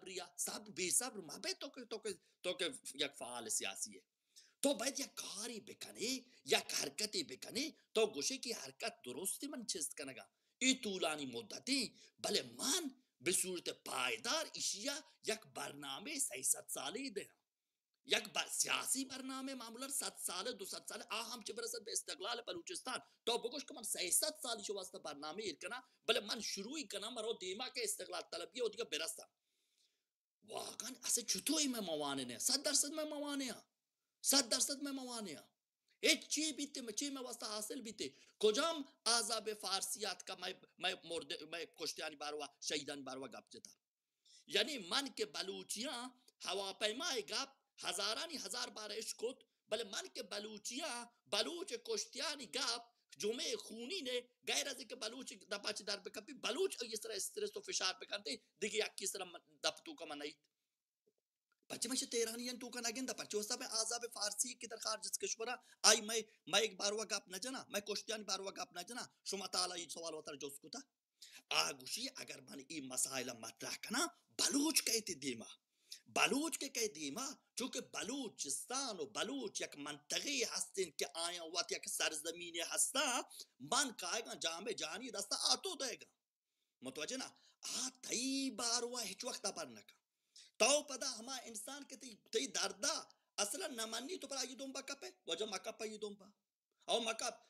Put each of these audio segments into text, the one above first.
सब्रिया सब बेसब्र मबे तो के एक फाल सियासी है तो बाید یک کاری بکنی یک حرکتی بکنی تا گوشه که حرکت درستی من چیست کنگا این طولانی مدتی بله من به صورت پایدار اشیا یک برنامه 300 ساله ده یک سیاسی برنامه معمولا 100 ساله 200 ساله هم چه برسد به استقلال بلوچستان تا بگوش که من 300 سالی شو واسطه برنامه ایر کنم بله من شروعی کنم مرا دیما که استقلال طلبی و دیگه برستم واقعا اصلا چطوری من موانع نه 100% من موانع 100% من موانع هیچ چی بیته چی من واسطه حاصل بیته کجام عذاب فارسیات کا میں کشتیانی باروا شهیدان باروا گپ جتا یعنی من که بلوچیاں هواپیمای گپ هزارانی هزار بار اشکت بله من که بلوچیاں بلوچ کشتیانی گپ جمعه خونی نه غیر از که بلوچ دپاچ در بکپی بلوچ اس طرح استرس و فشار بکنتے دیگه یک کس طرح دپ تو کا منید بچه مشه تهرانیان تو کا نگنده پرچه وستا به عذاب فارسی که در خارج از کشورا آی میں ایک باروا گپ نجنا میں کشتیانی باروا گپ نجنا شما تعالی این سوال وطر جوز کتا آگوشی اگر من این مسائل مطرح کنا بلوچ کہتے دیما بلوچ کے کہتے دیما چونکہ بلوچستان و بلوچ یک منطقی هستن که آیا وقت یک سرزمین هستا من کہے گا جامع جانی دستا آتو دے گا متوجہ نا تئی باروا ہیچ وقت پر نکا تو پدا ہما انسان کے تی دردا اصلا نمانی تو پر آئی دومبا کپے وجہ مکپ آئی دومبا او مکپ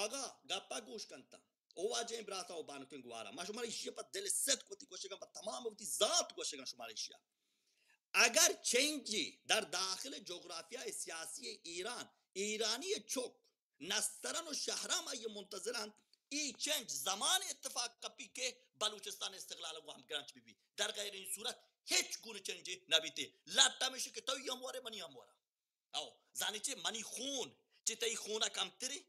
آگا گپا گوش کنتا او واجه براتا او بانو کن گوارا ما شماره ایشیا پا دل ست کوتی گوشگان پا تمام وقتی ذات گوشگان شماره ایشیا اگر چنجی در داخل جغرافیا سیاسی ایران ایرانی چوک نسترن و شهرام ای منتظرند ای چنج زمان اتفاق کپی که بلوچستان استقلال و هم گرانچ بی در غیر این صورت هیچ گونه چنجی نبیتی لاتا میشه که توی همواره منی همواره او زانی چه منی خون چه تایی خونه کم تری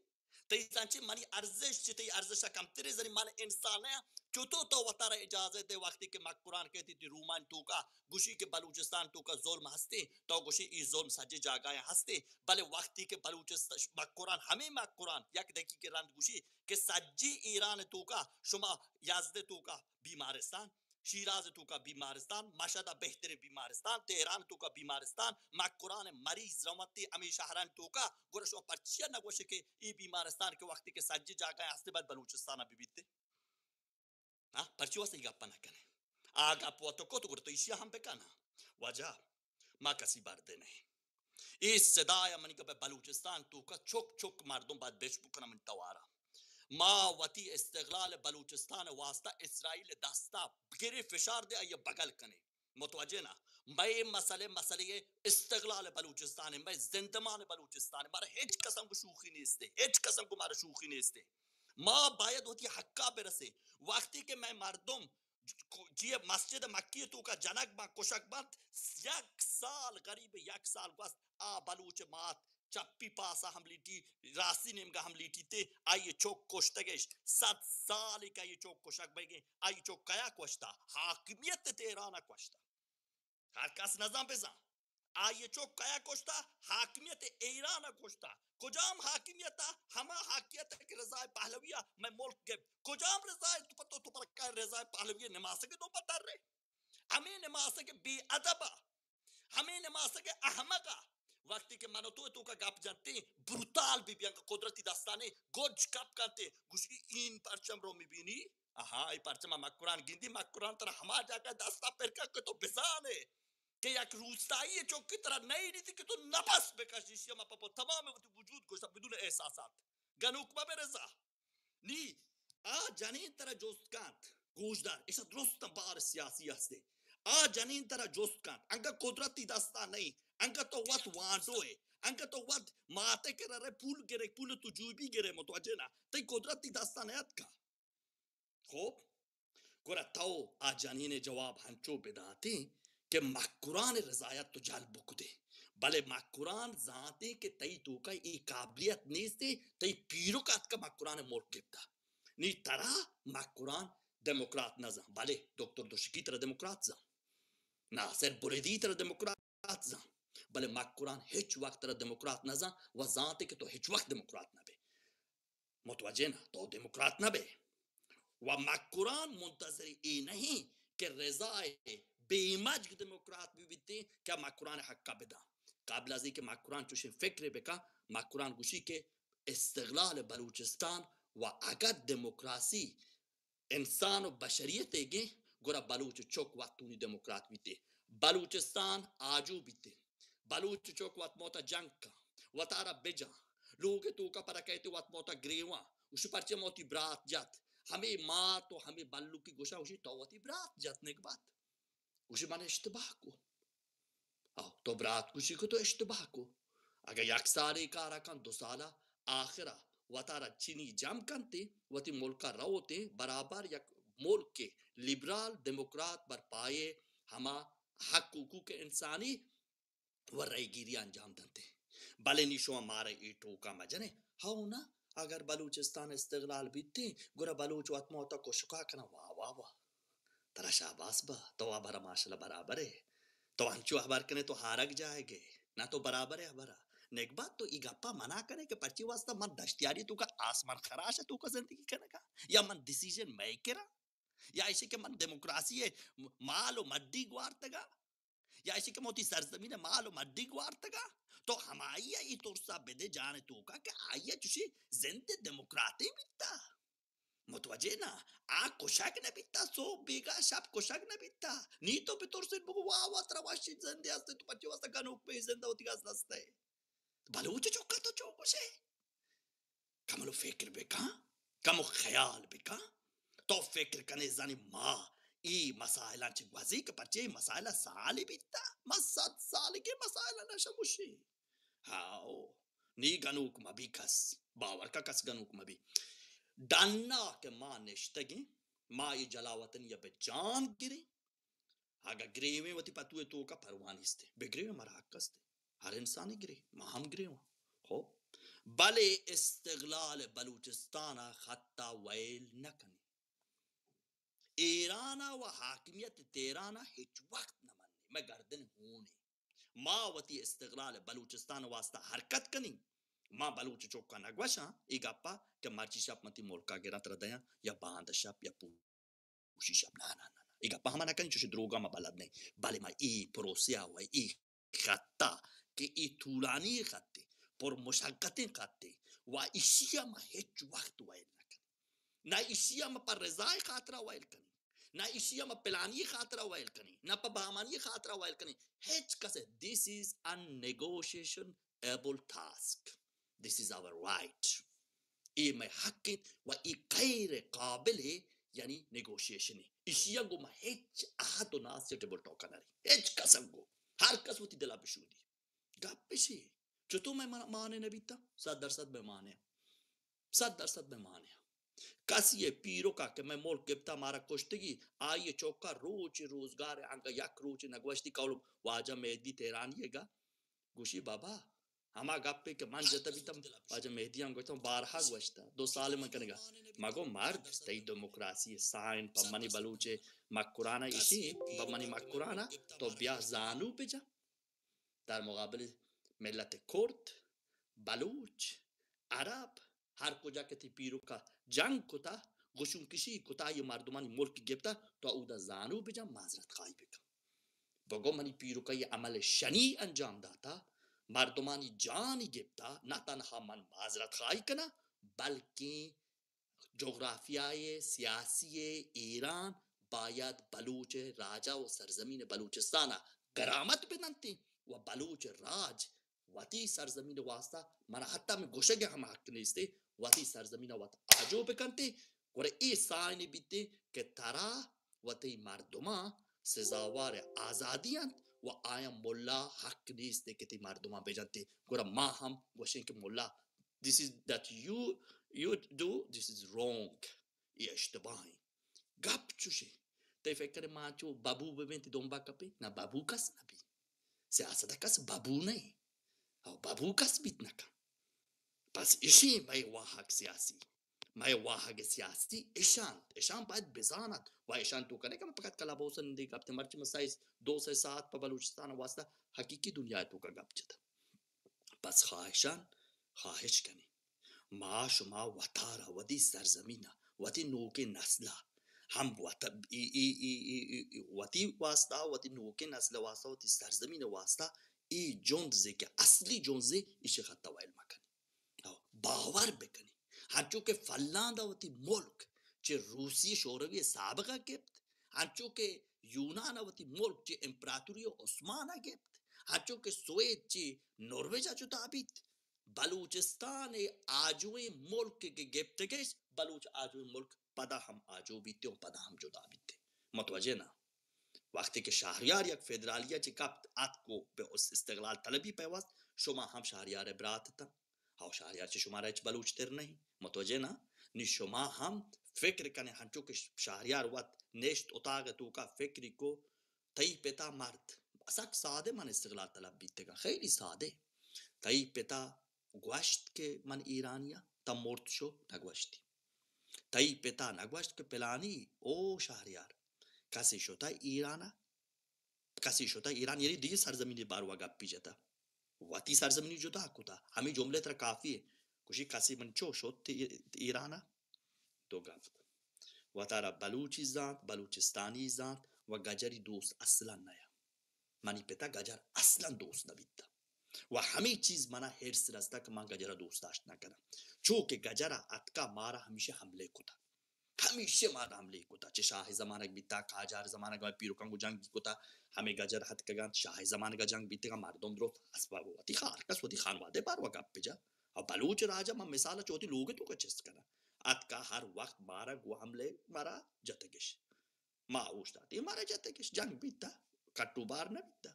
تی سانچه منی ارزش چه تی ارزش کم تری زنی من انسان ہے چوتو تو وطار اجازت دے وقتی کہ مک قرآن کہتی تھی رومان تو کا گوشی کے بلوچستان تو کا ظلم ہستے تو گوشی ای ظلم سجے جاگائے ہستے بلے وقتی کے بلوچستان مک قرآن ہمیں مک قرآن یک دکی کے رند گوشی کہ سجی ایران تو کا شما یازد تو کا بیمارستان شیراز تو کا بیمارستان مشہد بہتر بیمارستان تہران تو کا بیمارستان مک قرآن مریض رومتی امی شہران تو کا گورشو پرچیا نگوشے کہ ای بیمارستان کے وقتی کے سجی جاگائے ہستے بعد بلوچستان بھی بیتے پرچی واسه گپا نکنه آگا پواتو کتو گرتو ایشیا هم بکنه وجه ما کسی برده نه این صدای منی که به بلوچستان تو که چک چک مردم باید بش بکنم من توارا ما وطی استقلال بلوچستان واسطه اسرائیل دستا بگیری فشار ده ایه بگل کنه متوجه نه میں مسئله استقلال بلوچستان میں زندمان بلوچستان مارا هیچ قسم کو شوخی نیسته هیچ قسم کو مارا شوخی نیسته ما باید ہوتی حقا برسے وقتی کہ میں مردم جیے مسجد مکی تو کا جنک با کشک بند یک سال غریب یک سال بس بلوچ مات چپی پاسا ہم لیٹی راسی نمگا ہم لیٹی تے آئی چوک کشتگش 100 سالی کا یہ چوک کشک بگے آئی چوک کیا کشتا حاکمیت تیرانا کشتا ہر کس نظام بزن آئی چوک کیا کشتا حاکمیت ایرانا کشتا کجام حاکمیتا ہما حاکمیت ہے کہ رضای پہلویہ میں ملک گئے کجام رضای تو پتو تو پر رضای پہلویہ نمازہ کے دو پتر رہے ہمیں نمازہ کے بے ادبا ہمیں نمازہ کے احمقا وقتی کہ منو تو کا گپ جانتے بروتال بھی بیان قدرتی دستانے گوج کپ کرتے گوشی این پرچم رو میبینی ای پرچم مکران گندی مکران تر ہما جا کا دستا پرکا کہ تو بزانے کہ یک روستایی چوک کی طرح نہیں رہتی کہ تو نفس بکشیشی اما پاپا تمام وجود گوشتا بدون احساسات گنوک با برزا نی جنین طرح جوست کانت گوشدار ایسا درستم بار سیاسی ہستے جنین طرح جوست کانت انگا قدرتی دستا نہیں انگا تو وقت واندوئے انگا تو وقت ماتے کے رہے پول گرے پول تجوبی گرے متوجہ نا تی قدرتی دستا نیت کا خوب گورا تو جنین جواب ہنچو بداتے کہ مکران رضایت تو جال بک دے بلے مکران ذاتے کہ تی تو کا ای قابلیت نیستے تی پیرو کات کا مکران ملک گفتا نی ترا مکران دموکرات نظام بلے دکتر دوشکی ترا دموکرات زم ناصر بریدی ترا دموکرات زم بلے مکران ہیچ وقت ترا دموکرات نظام و ذاتے کہ تو ہیچ وقت دموکرات نہ بے متوجہ نا تو دموکرات نہ بے و مکران منتظر ای نہیں کہ رضای बेमज डेमोक्रात भी बिते क्या माकुरान हक्का बेदा काबिल अजी के माकुरान चुशे फिक्र बेका माकुरान गुशी के इस्तिगलाल बलूचिस्तान व अगद डेमोक्रासी इंसान और बशरियत एगे गोरा बलूच चौक वातूनी डेमोक्रात बीते बलूचिस्तान आजू बीते बलूच चौक वात मोता जंग का वतारा बेजा लोगे तो का पर कहते वात मोता ग्रेवा उस परचे मोती ब्रात जात हमें माँ तो हमें बल्लू की गोशा उसी तो वती ब्रात जातने के बाद उसी माने इश्तबाह को तो ब्रात कुशी को तो इश्तबाह को अगर यकसारे कारा kan दो साला आखिरा वतारा चीनी जाम कंते वती मुल्क का रहोते बराबर यक मुल्क के लिबरल डेमोक्रात बर पाए हमा हक हुकूक इंसानी व रईगिरी अंजाम दंते भले निशो हमारे ईटो का मजने हाउ ना अगर बलूचिस्तान इस्तिगलाल बीते गुरा बलूच वतमोता को शुका करना वाह वाह वाह तरा शाबाश बा तो आबरा माशाल्लाह बराबर है तो अंचो हबार कने तो हारक जाएगे ना तो बराबर है हबारा नेक बात तो इगप्पा मना करे के पर्ची वास्ता मन दश्तियारी तू का आसमान खराश है तू का जिंदगी करने का या मन डिसीजन मेकरा या ऐसे के मन डेमोक्रेसी है माल और मड्डी ग्वारतगा या ऐसे के मोती सरजमीन है माल और मड्डी ग्वारतगा तो हमारी ये तोरसा बेदे जाने तू का के आइए चुशी जिंदे डेमोक्राती बिता मुतवजे ना आ कोशाक न बिता सो बेगा शब कोशाक न बिता नी तो पितोर से बगु वावा त्रवाशी जिंदे असते तो बच्चे वास्ता गनुक पे जिंदा होती गास नसते बलूच चौका तो चौको से कमलो फिक्र बेका कमो ख्याल बेका तो फिक्र कने जानी माँ ई मसाइला चिगवाजी के पर्चे मसाइला साली बिता मसद साली के मसाइला नशमुशी हाओ नी गनुक मबिकस बावर का कस गनुक मबी डान्ना के माँ निश्तगी माँ ये जलावतन या बेजान गिरे आगा ग्रेवे वती पतुए तो का परवानिस्ते बेग्रेवे मराकस्ते हर इंसान गिरे माँ हम गिरे हो बले इस्तिगलाल बलूचिस्तान खत्ता वैल नकनी ईराना व हाकिमियत तेराना हिच वक्त न मनने मैं गर्दन हूने माँ वती इस्तिगलाल बलूचिस्तान वास्ता हरकत कनी माँ बलूच चौका नगवशा इगप्पा के मर्ची शप मती मोलका गिरा तरदया या बांध शप या पूशी शप ना ना ना इगप्पा हमारा कन चुशी द्रोगा मा बलद नहीं बाले मा ई परोसिया हुआ ई खत्ता के ई तुलानी खत्ते पर मुशक्कतें खत्ते वा इशिया मा हिच वक्त वाइल ना इशिया मा पर रजाई खातरा वाइल कनी ना इशिया मा प्लानी खातरा वाइल कनी ना पर बामानी खातरा वाइल कनी हिच कसे this is a negotiation able task. This is our right. ये मैं हक व ये गैर काबिल है यानी negotiation है इशिया गो मैं हेच आहतो ना suitable टोका नरी हेच कसम गो हर कसवती दिला बिशूदी गप्पिशी जो तो मैं माने न बीता 100% में माने 100% में माने कसी ये पीरो का के मैं मोल गिफ्ता मारा कुश्तगी आइए चौका रोज रोजगार अंका यक रोज नगवश्ती कौल वाजा मेहदी तेरानिएगा गुशी बाबा हमा गप्पे के मन जता भी तम आज मेहदियां गो तो 12 गवश्ता 2 साल में कनेगा मगो मर्द तई डेमोक्रेसी साइन पमनी बलूचे मकुराना इसी पमनी मकुराना तो ब्याह जानू पे जा तार मुकाबले मिलत कुर्द बलूच अरब हर को जाके थी पीरो का जंग कोता गुशुम किसी कोता ये मर्दमानी मुल्क गिफ्ता तो उदा जानू पे जा माजरत खाई बेका बगो मनी पीरो का ये अमल शनी अंजाम दाता मर्दमानी जान गिफ्ता ना तनहा मन माजरत खाई कना बल्कि जोग्राफियाए सियासी ईरान बायद बलूच राजा व सरजमीन बलूचिस्ताना करामत बिनती व बलूच राज वती सरजमीन वास्ता मना हत्ता में गोशगे हम हक नेस्ते वती सरजमीन वत आजो बिकंते और ए साइन बीते के तारा वती मर्दमा सजावार आजादियां व आया मुल्ला हक नेस्ते के ती मर्दमा बेजते गोरा मा हम गोशे के मुल्ला this is that you do this is wrong ये इश्तबाह है गप चुशे ते फकर माचो बाबू बेबेंती दोंबा कपे ना बाबू कस नबी सियासत कस बाबू नहीं और बाबू कस बीत ना का बस इशी मैं वाहक सियासी मैं वाहक सियासी ईशान बाद बिजानत वा ईशान तो करने का मैं पकड़ कला बोसन दे गप ते मर्च मसाइस 2 से 7 पर बलूचिस्तान वास्ता हकीकी दुनिया तो का गप चता बस ख्वाहिश कने माँ शुमा वतारा वदी सरजमीना वदी नोके नस्ला हम वती वास्ता वती नोके नस्ल वास्ता वती सरजमीन वास्ता ई जोंजे के असली जोंजे इशे खत्ता वाइल मकन باور بکنی هرچو که فلانداوتی ملک چه روسی شوروی سابقه گبت هرچو که یوناناوتی ملک چه امپراتوری عثمانه گبت هرچو که سوئد چه نروژ جو تابیت بلوچستان آجوی ملک که گبتگش بلوچ آجوی ملک پدا هم آجو بیتے و پدا هم جدا بیتے متوجه نه وقتی که شهریار یک فدرالیه چه کبت ات کو به استقلال طلبی پیوست شما هم شهریار براتتا ها شهریار چه شما را هیچ بلوچ تر نہیں متوجه نه نی شما هم فکر کنه هنچو که شهریار وقت نشت اتاق تو کا فکری کو تایی پتا مرد اصلا ساده من استقلال طلب بیتگا خیلی ساده تایی پتا گوشت که من ایرانیا تا مرد شو نگوشتی تایی پتا نگوشت که پلانی او شهریار کسی شده ایرانا کسی شده ایران یعنی دیگه سرزمینی باروا گپی جتا وتی سرزمینی جدا کتا همین جمله تر کافیه کشی کسی من چو شد ایرانا تو گفت و تارا بلوچی ذات بلوچستانی ذات و گجری دوست اصلا نیا منی پتا گجر اصلا دوست نبیتا و همه چیز منا هرس رستا که من گجر دوست داشت نکنم چون که گجر اتکا مارا همیشه حمله کتا همیشه مارا حمله کتا چه شاه زمانک بیتا قاجار زمانک پیروکان جنگ کتا همه گجر حد کگان شاه زمانک جنگ بیتا مردم درست اسباب وتی خار کس وتی خانواده بار وگپ پجا اور بلوچ راجا من مثال چوتی لوگ تو کا چست کنا اتکا هر وقت مارا گو حمله مارا جتگش ما اوشتاتی مارا جتگش جنگ بیتا کٹو بار نہ بیتا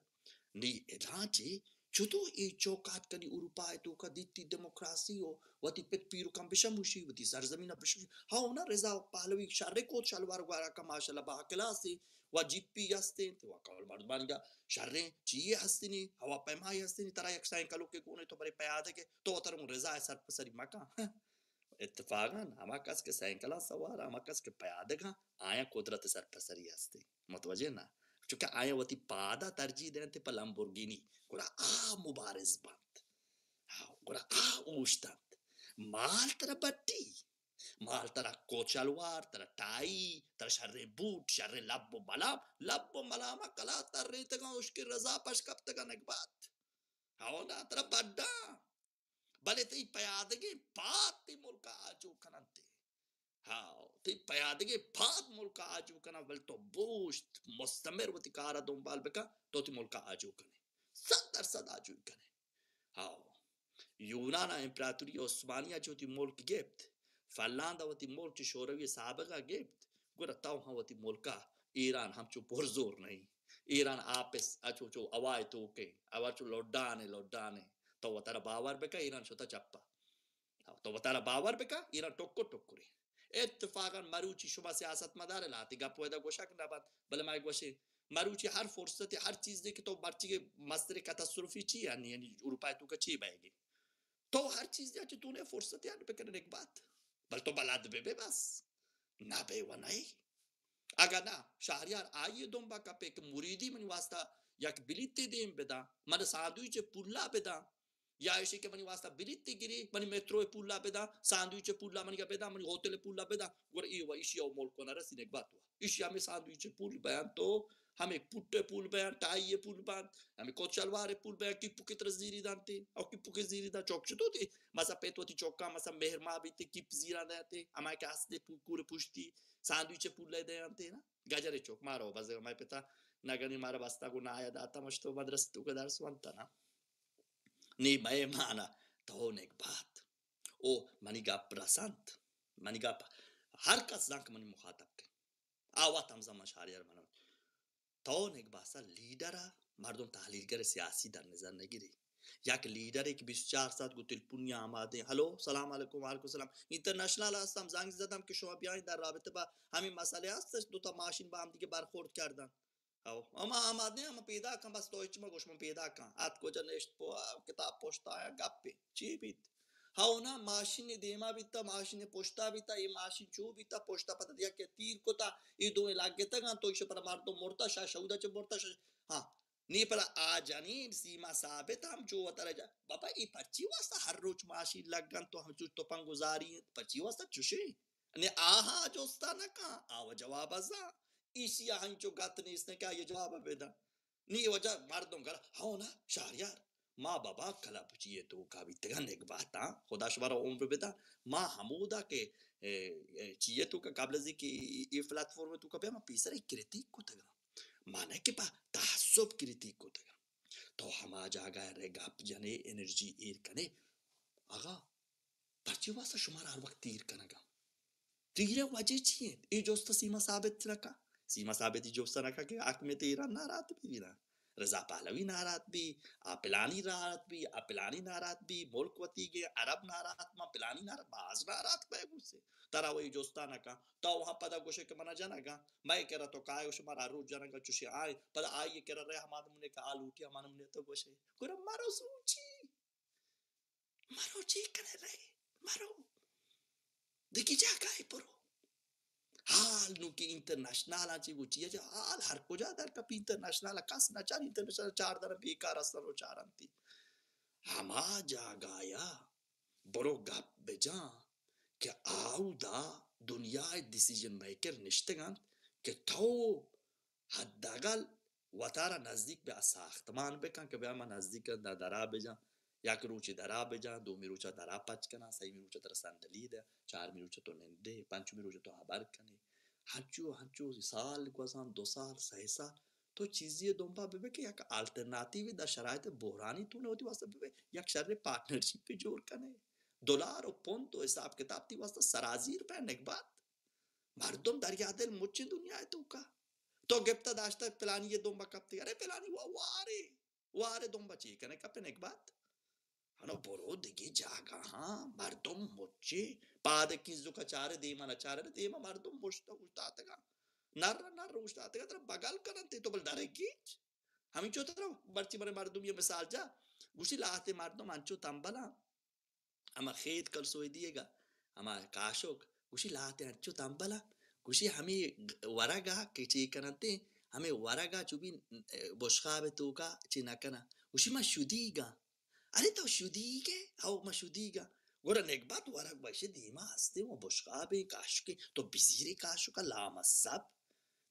نی ادانچه چطو ای چوکات کنی اروپا تو کا دیتی دموکراسی و وتی پت پیرو کم بشموشی وتی سرزمین بشموشی ها نه رضا پهلوی شر کو شلوار گوارا کا ماشاءالله با کلاسی و جیپی هستین تو کال مردمانگا شر چی هستینی هوا پیمای هستینی ترا یک سایکلو که کونه تو برای پیاده که تو تر رضا سر پسری مکا اتفاقا اما کس که سایکلا سوار اما کس که پیاده کا آیا قدرت سر پسری هستی متوجه نه چونکه آیا وتی پادا ترجیح دینتے پا لامبورگینی گورا مبارز بند گورا اوشتند مال ترا بٹی مال ترا کوچلوار ترا ٹائی ترا شر بوٹ شر لب و ملام کلا تر ریتگا اشکی رضا پشکپتگا نگبات نا ترا بڑا بلے تی پیادگی پات تی ملکا آجو کننتے تی پیادگی پاد ملکا آجو کنا ول تو بوشت مستمر وتی کارا دنبال بکا تو تی ملکا آجو کنے 100% آجو کنے یونانا امپراتوری عثمانیہ جو تی ملک گیبت فلاندا وتی ملک شوروی سابقہ گیبت گورا تاو ہاں وتی ملکا ایران ہم چو پرزور نہیں ایران آپس اچو چو اوائی توکے اوائی چو لوڈانے تو وطارا باور بکا ایران شتا چپا تو وطارا باور بکا ایران ٹوکو ٹوکوری اتفاقا مروچی شما سیاست مدار لاتی گا پویدا گوشک نباد بله مای گوشه مروچی هر فرصتی هر چیز دی که تو برچی که مصدر کاتاستروفی چی یعنی اروپای تو که چی بایگی تو هر چیز دی که تو نه فرصتی یعنی بکنن ایک بات بل تو بلد ببه بس نبه و نهی اگر نه شهریار آیه دنبا کپه که مریدی من واسطه یک بلیتی دیم بدا من ساندویچ پولا بدا یا ایشی که منی واسطه بلیتی گیری منی مترو پولا بدا ساندویچ پولا منی کا بدا منی هتل پولا بدا گر ای و ایشی او ملک کنه رسین ایک بات ہوا ایشی ہمیں ساندویچ پول بیان تو ہمیں پوٹے پول بیان ٹائی پول بیان ہمیں کوچلوار پول بیان کیپو کی طرح زیری دانتے او کیپو کی زیری دان چوک شدو تی مسا پیتو تی چوکا مسا مہرما بیتے کیپ زیرا دیتے ہمیں که هسته کور پوشتی ساندویچ پول دیانتے نا گجر چوک مارو بازه مای پتا نگنی مارا بستا کو نایا داتا مشتو مدرسه تو که درس وانتا نا نی مای مانا تو نیک بات او منی گپ رسانت منی گپ هر کس زنک منی مخاطب که آوات هم زمان شهریار منم تو نیک باسا لیدر مردم تحلیلگر سیاسی در نظر نگیری یک لیدر که 24 ساعت گو تلفنی آماده هلو سلام علیکم و علیکم سلام اینترنشنال هستم زنگ زدم که شما بیاین در رابطه با همین مسئله هستش دو تا ماشین با هم دیگه برخورد کردن اما آماده اما پیدا کن بس تو ما گوش من پیدا کن ات کجا نشت پو کتاب پوشتا ہے گپی چی بیت نا ماشین دیما بیتا ماشین پوشتا بیتا یہ ماشین چو بیتا پوشتا پتا دیا کہ تیر کو تا یہ دو لگے تا تو ایش پر مردم مرتا شا شودا چ مرتا ہاں نی پر آ جانین سیما ثابت ہم جو وتر جا بابا ای پرچی واسطہ ہر روز ماشین لگن تو ہم چ تو پنگزاری پرچی واسطہ چوشی Ne aha jostana ka awa jawab aza. İşi hanço gatni isne ka ye cevap beda. Ni वजह मर्दों का हाँ ना शाहरियार माँ बाबा कला पुछिए तो का भी तगन एक बात आ खुदा शुमारा उम्र बेटा माँ हमूदा के चीए तो का काबल जी की ये प्लेटफॉर्म तो का पे माँ पीसरे क्रिटिक को तगन माने के पा तासुब क्रिटिक को तगन तो हम आ जागा रेगा जने एनर्जी ईर कने आगा पर्ची वासा शुमारा हर वक्त तीर कनगा तीरे वजह चाहिए ये जोस्त सीमा साबित रखा सीमा साबित ही जोस्त रखा कि आँख में तेरा नारात भी ना रजा पहलवी नारात भी अपिलानी नारात भी मुल्कवती के अरब नारात मा पिलानी नारात बाज नारात पे गुस्से तरा वही जोस्ता ना का तो वहाँ पता गुस्से के मना जाना का मैं कह रहा तो काय उस मारा रूट जाना का चुशी आए पर आए ये कह रहा हमारे मुने का आलू उठिया हमारे मुने तो गुस्से कुछ मारो ची कने रहे मारो देखी जा काय परो hal nuki international aci guci aja hal har koja dar kapi international kas na char international char dar bekar asaro charanti hama jagaya boro gap beja ke auda dunya decision maker nishtagan ke to haddagal watara nazdik be asaxtman bekan ke be ama nazdik da dara beja یک روچه درا بجا دو می روچه درا پچ کنا سی می روچه در صندلی ده چهار می روچه تو ننده پنج می روچه تو خبر کنی هنچو سال گذان دو سال سه سال تو چیزی دنبال ببه که یک آلترناتیوی در شرایط بحرانی تو نهوتی واسه ببه یک شر پارتنرشیپ پی جور کنه دلار و پوند و حساب کتاب تی واسه سرازیر پہ نکبات مردم دریا دل مچ دنیا تو کا تو گپتا داشتا پلانی یہ دنبا کب تی ارے پلانی واره دنبا چی کنه کب نکبات Ano boro digi jaga ha mardum mochi pade kizu kachare dema na chare dema mardum mochta ustatega narra ustatega tra bagal karante to bal dare kich hami chotra barchi mare mardum ye misal ja gushi laate mardum ancho tambala ama khet kal soy diega ama kashok gushi laate ancho tambala gushi hami waraga kichi kanante hami waraga chubi boshkhabe tuka chinakana gushi ma shudiga अरे तो शुदी के आओ मशुदीगा गोरा नेकबात वरक बशे दीमा हस्ते वो बुशकाबे काशके तो बिजीरे काशुका लामा सब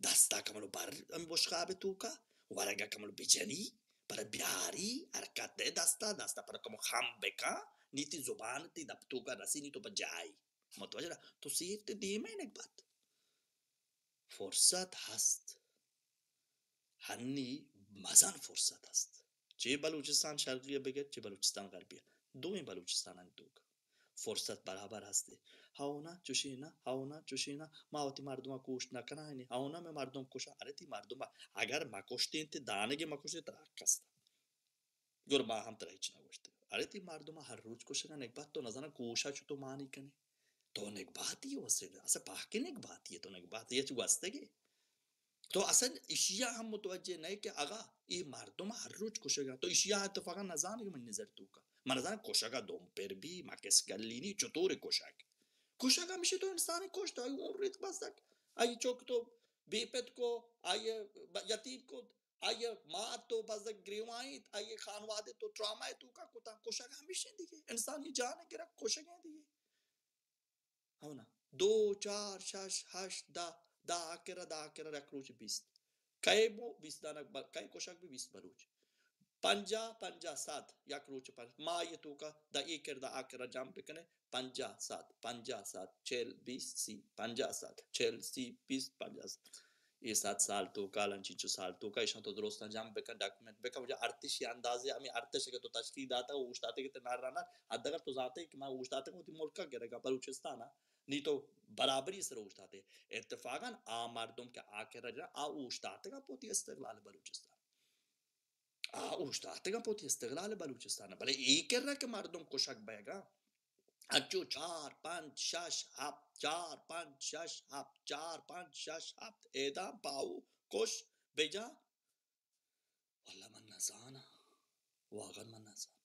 दस्ता कमलो बर हम बुशकाबे तूका वरगा कमलो बिजनी पर बिहारी हरकत दे दस्ता पर कमो खाम बेका नीति जुबान ती दप्तू का रसी नी तो बजाई मतवजरा तो सीफ ते दीमा नेकबात फुर्सत हस्त हन्नी मजान फुर्सत हस्त चे बलूचिस्तान शर्क़िया बगैर चे बलूचिस्तान ग़र्बिया दो ही बलूचिस्तान अंतुक फुर्सत बराबर हस्ते हाउना चुशीना मावती मर्दमा कोश न कना है हाउना में मर्दम कोशा अरे ती मर्दमा अगर मकोश्ते इंते दाने के मकोश्ते तराकस्ता गुर मा हम तरह इचना गोश्ते अरे ती मर्दमा हर रोज कोशा ने एक बात तो नज़ाना कोशा चुतो मानी कने तो ने एक बात ही वसे असे पाके ने एक बात ही तो ने एक बात ये चुवास्ते के तो असल इशिया हम मुतवज्जे नहीं कि आगा ये मर्दों हर रोज कुशेगा तो इशिया इत्तफाकन नजान के मन नजर तू का मरजान कोशागा दोम पर भी माकेस गल्लीनी चतुर कोशागा मिशे तो इंसान कोशता है वो रित बसक आई चौक तो बेपत को आई यतीम को आई माँ तो बसक ग्रीवाइत आई खानवादे तो ट्रामा है तू का कुता कोशागा मिशे दिखे इंसान ये जाने के रख कोशगे दिखे हाँ ना 2 4 6 8 da akera rakruç bist kay mo bisdanak kay koşak bir bist baruç panja sat yakruç par ma yetuka da iker da akera jam bekane panja sat chel bist si panja sat chel si bist panja ये 7 साल तो कालन चिचु साल तो का इशान तो दोस्तान जाम बेका डॉक्यूमेंट बेका मुझे अर्तिशी अंदाजे आम्ही अर्तिशी के तो तशकील दाता उष्टाते के ते नार राना अदगर तो जाते कि मैं उष्टाते को ती मुल्क का गिरेगा बलूचिस्तान नहीं तो बराबरी से उष्टाते इत्तेफाकन आ मर्दम के आके रजा आ उष्टाते का पोती इस्तिगलाल बलूचिस्तान आ उष्टाते का पोती इस्तिगलाल बलूचिस्तान भले एक रहा के मर्दम को शक बहेगा अच्छो 4 5 6 हप 4 5 6 हप 4 5 6 हप एदा पाऊ कोश बेजा वल्ला मन नजाना वागन मन नजाना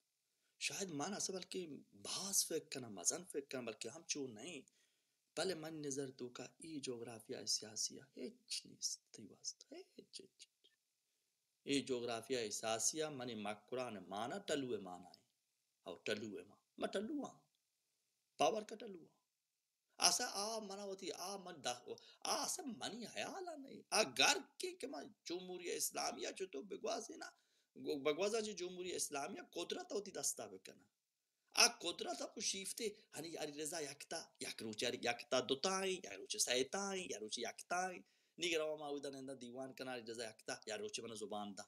शायद मन असल बल्कि भास फेक करना मजन फेक करना बल्कि हम चू नहीं भले मन नजर तो का ई जोग्राफिया सियासिया हिच निस्ती वास्त हिच ई जोग्राफिया सियासिया मनी मकुरान माना टलुए माना है और टलुए मा टलुआ पावर का टलुआ Asa mana होती man da asa mani hayala nahi agar ke ma Cumhuriyet İslamiye to begwazina bagwaza ji Cumhuriyet İslamiye kudrat होती dasta bekana a kudrat apu shifte hani ari reza yakta dotai yaruchi saitai yaruchi yaktai nigra ma udan enda diwan kana ari reza yakta yaruchi bana zuban da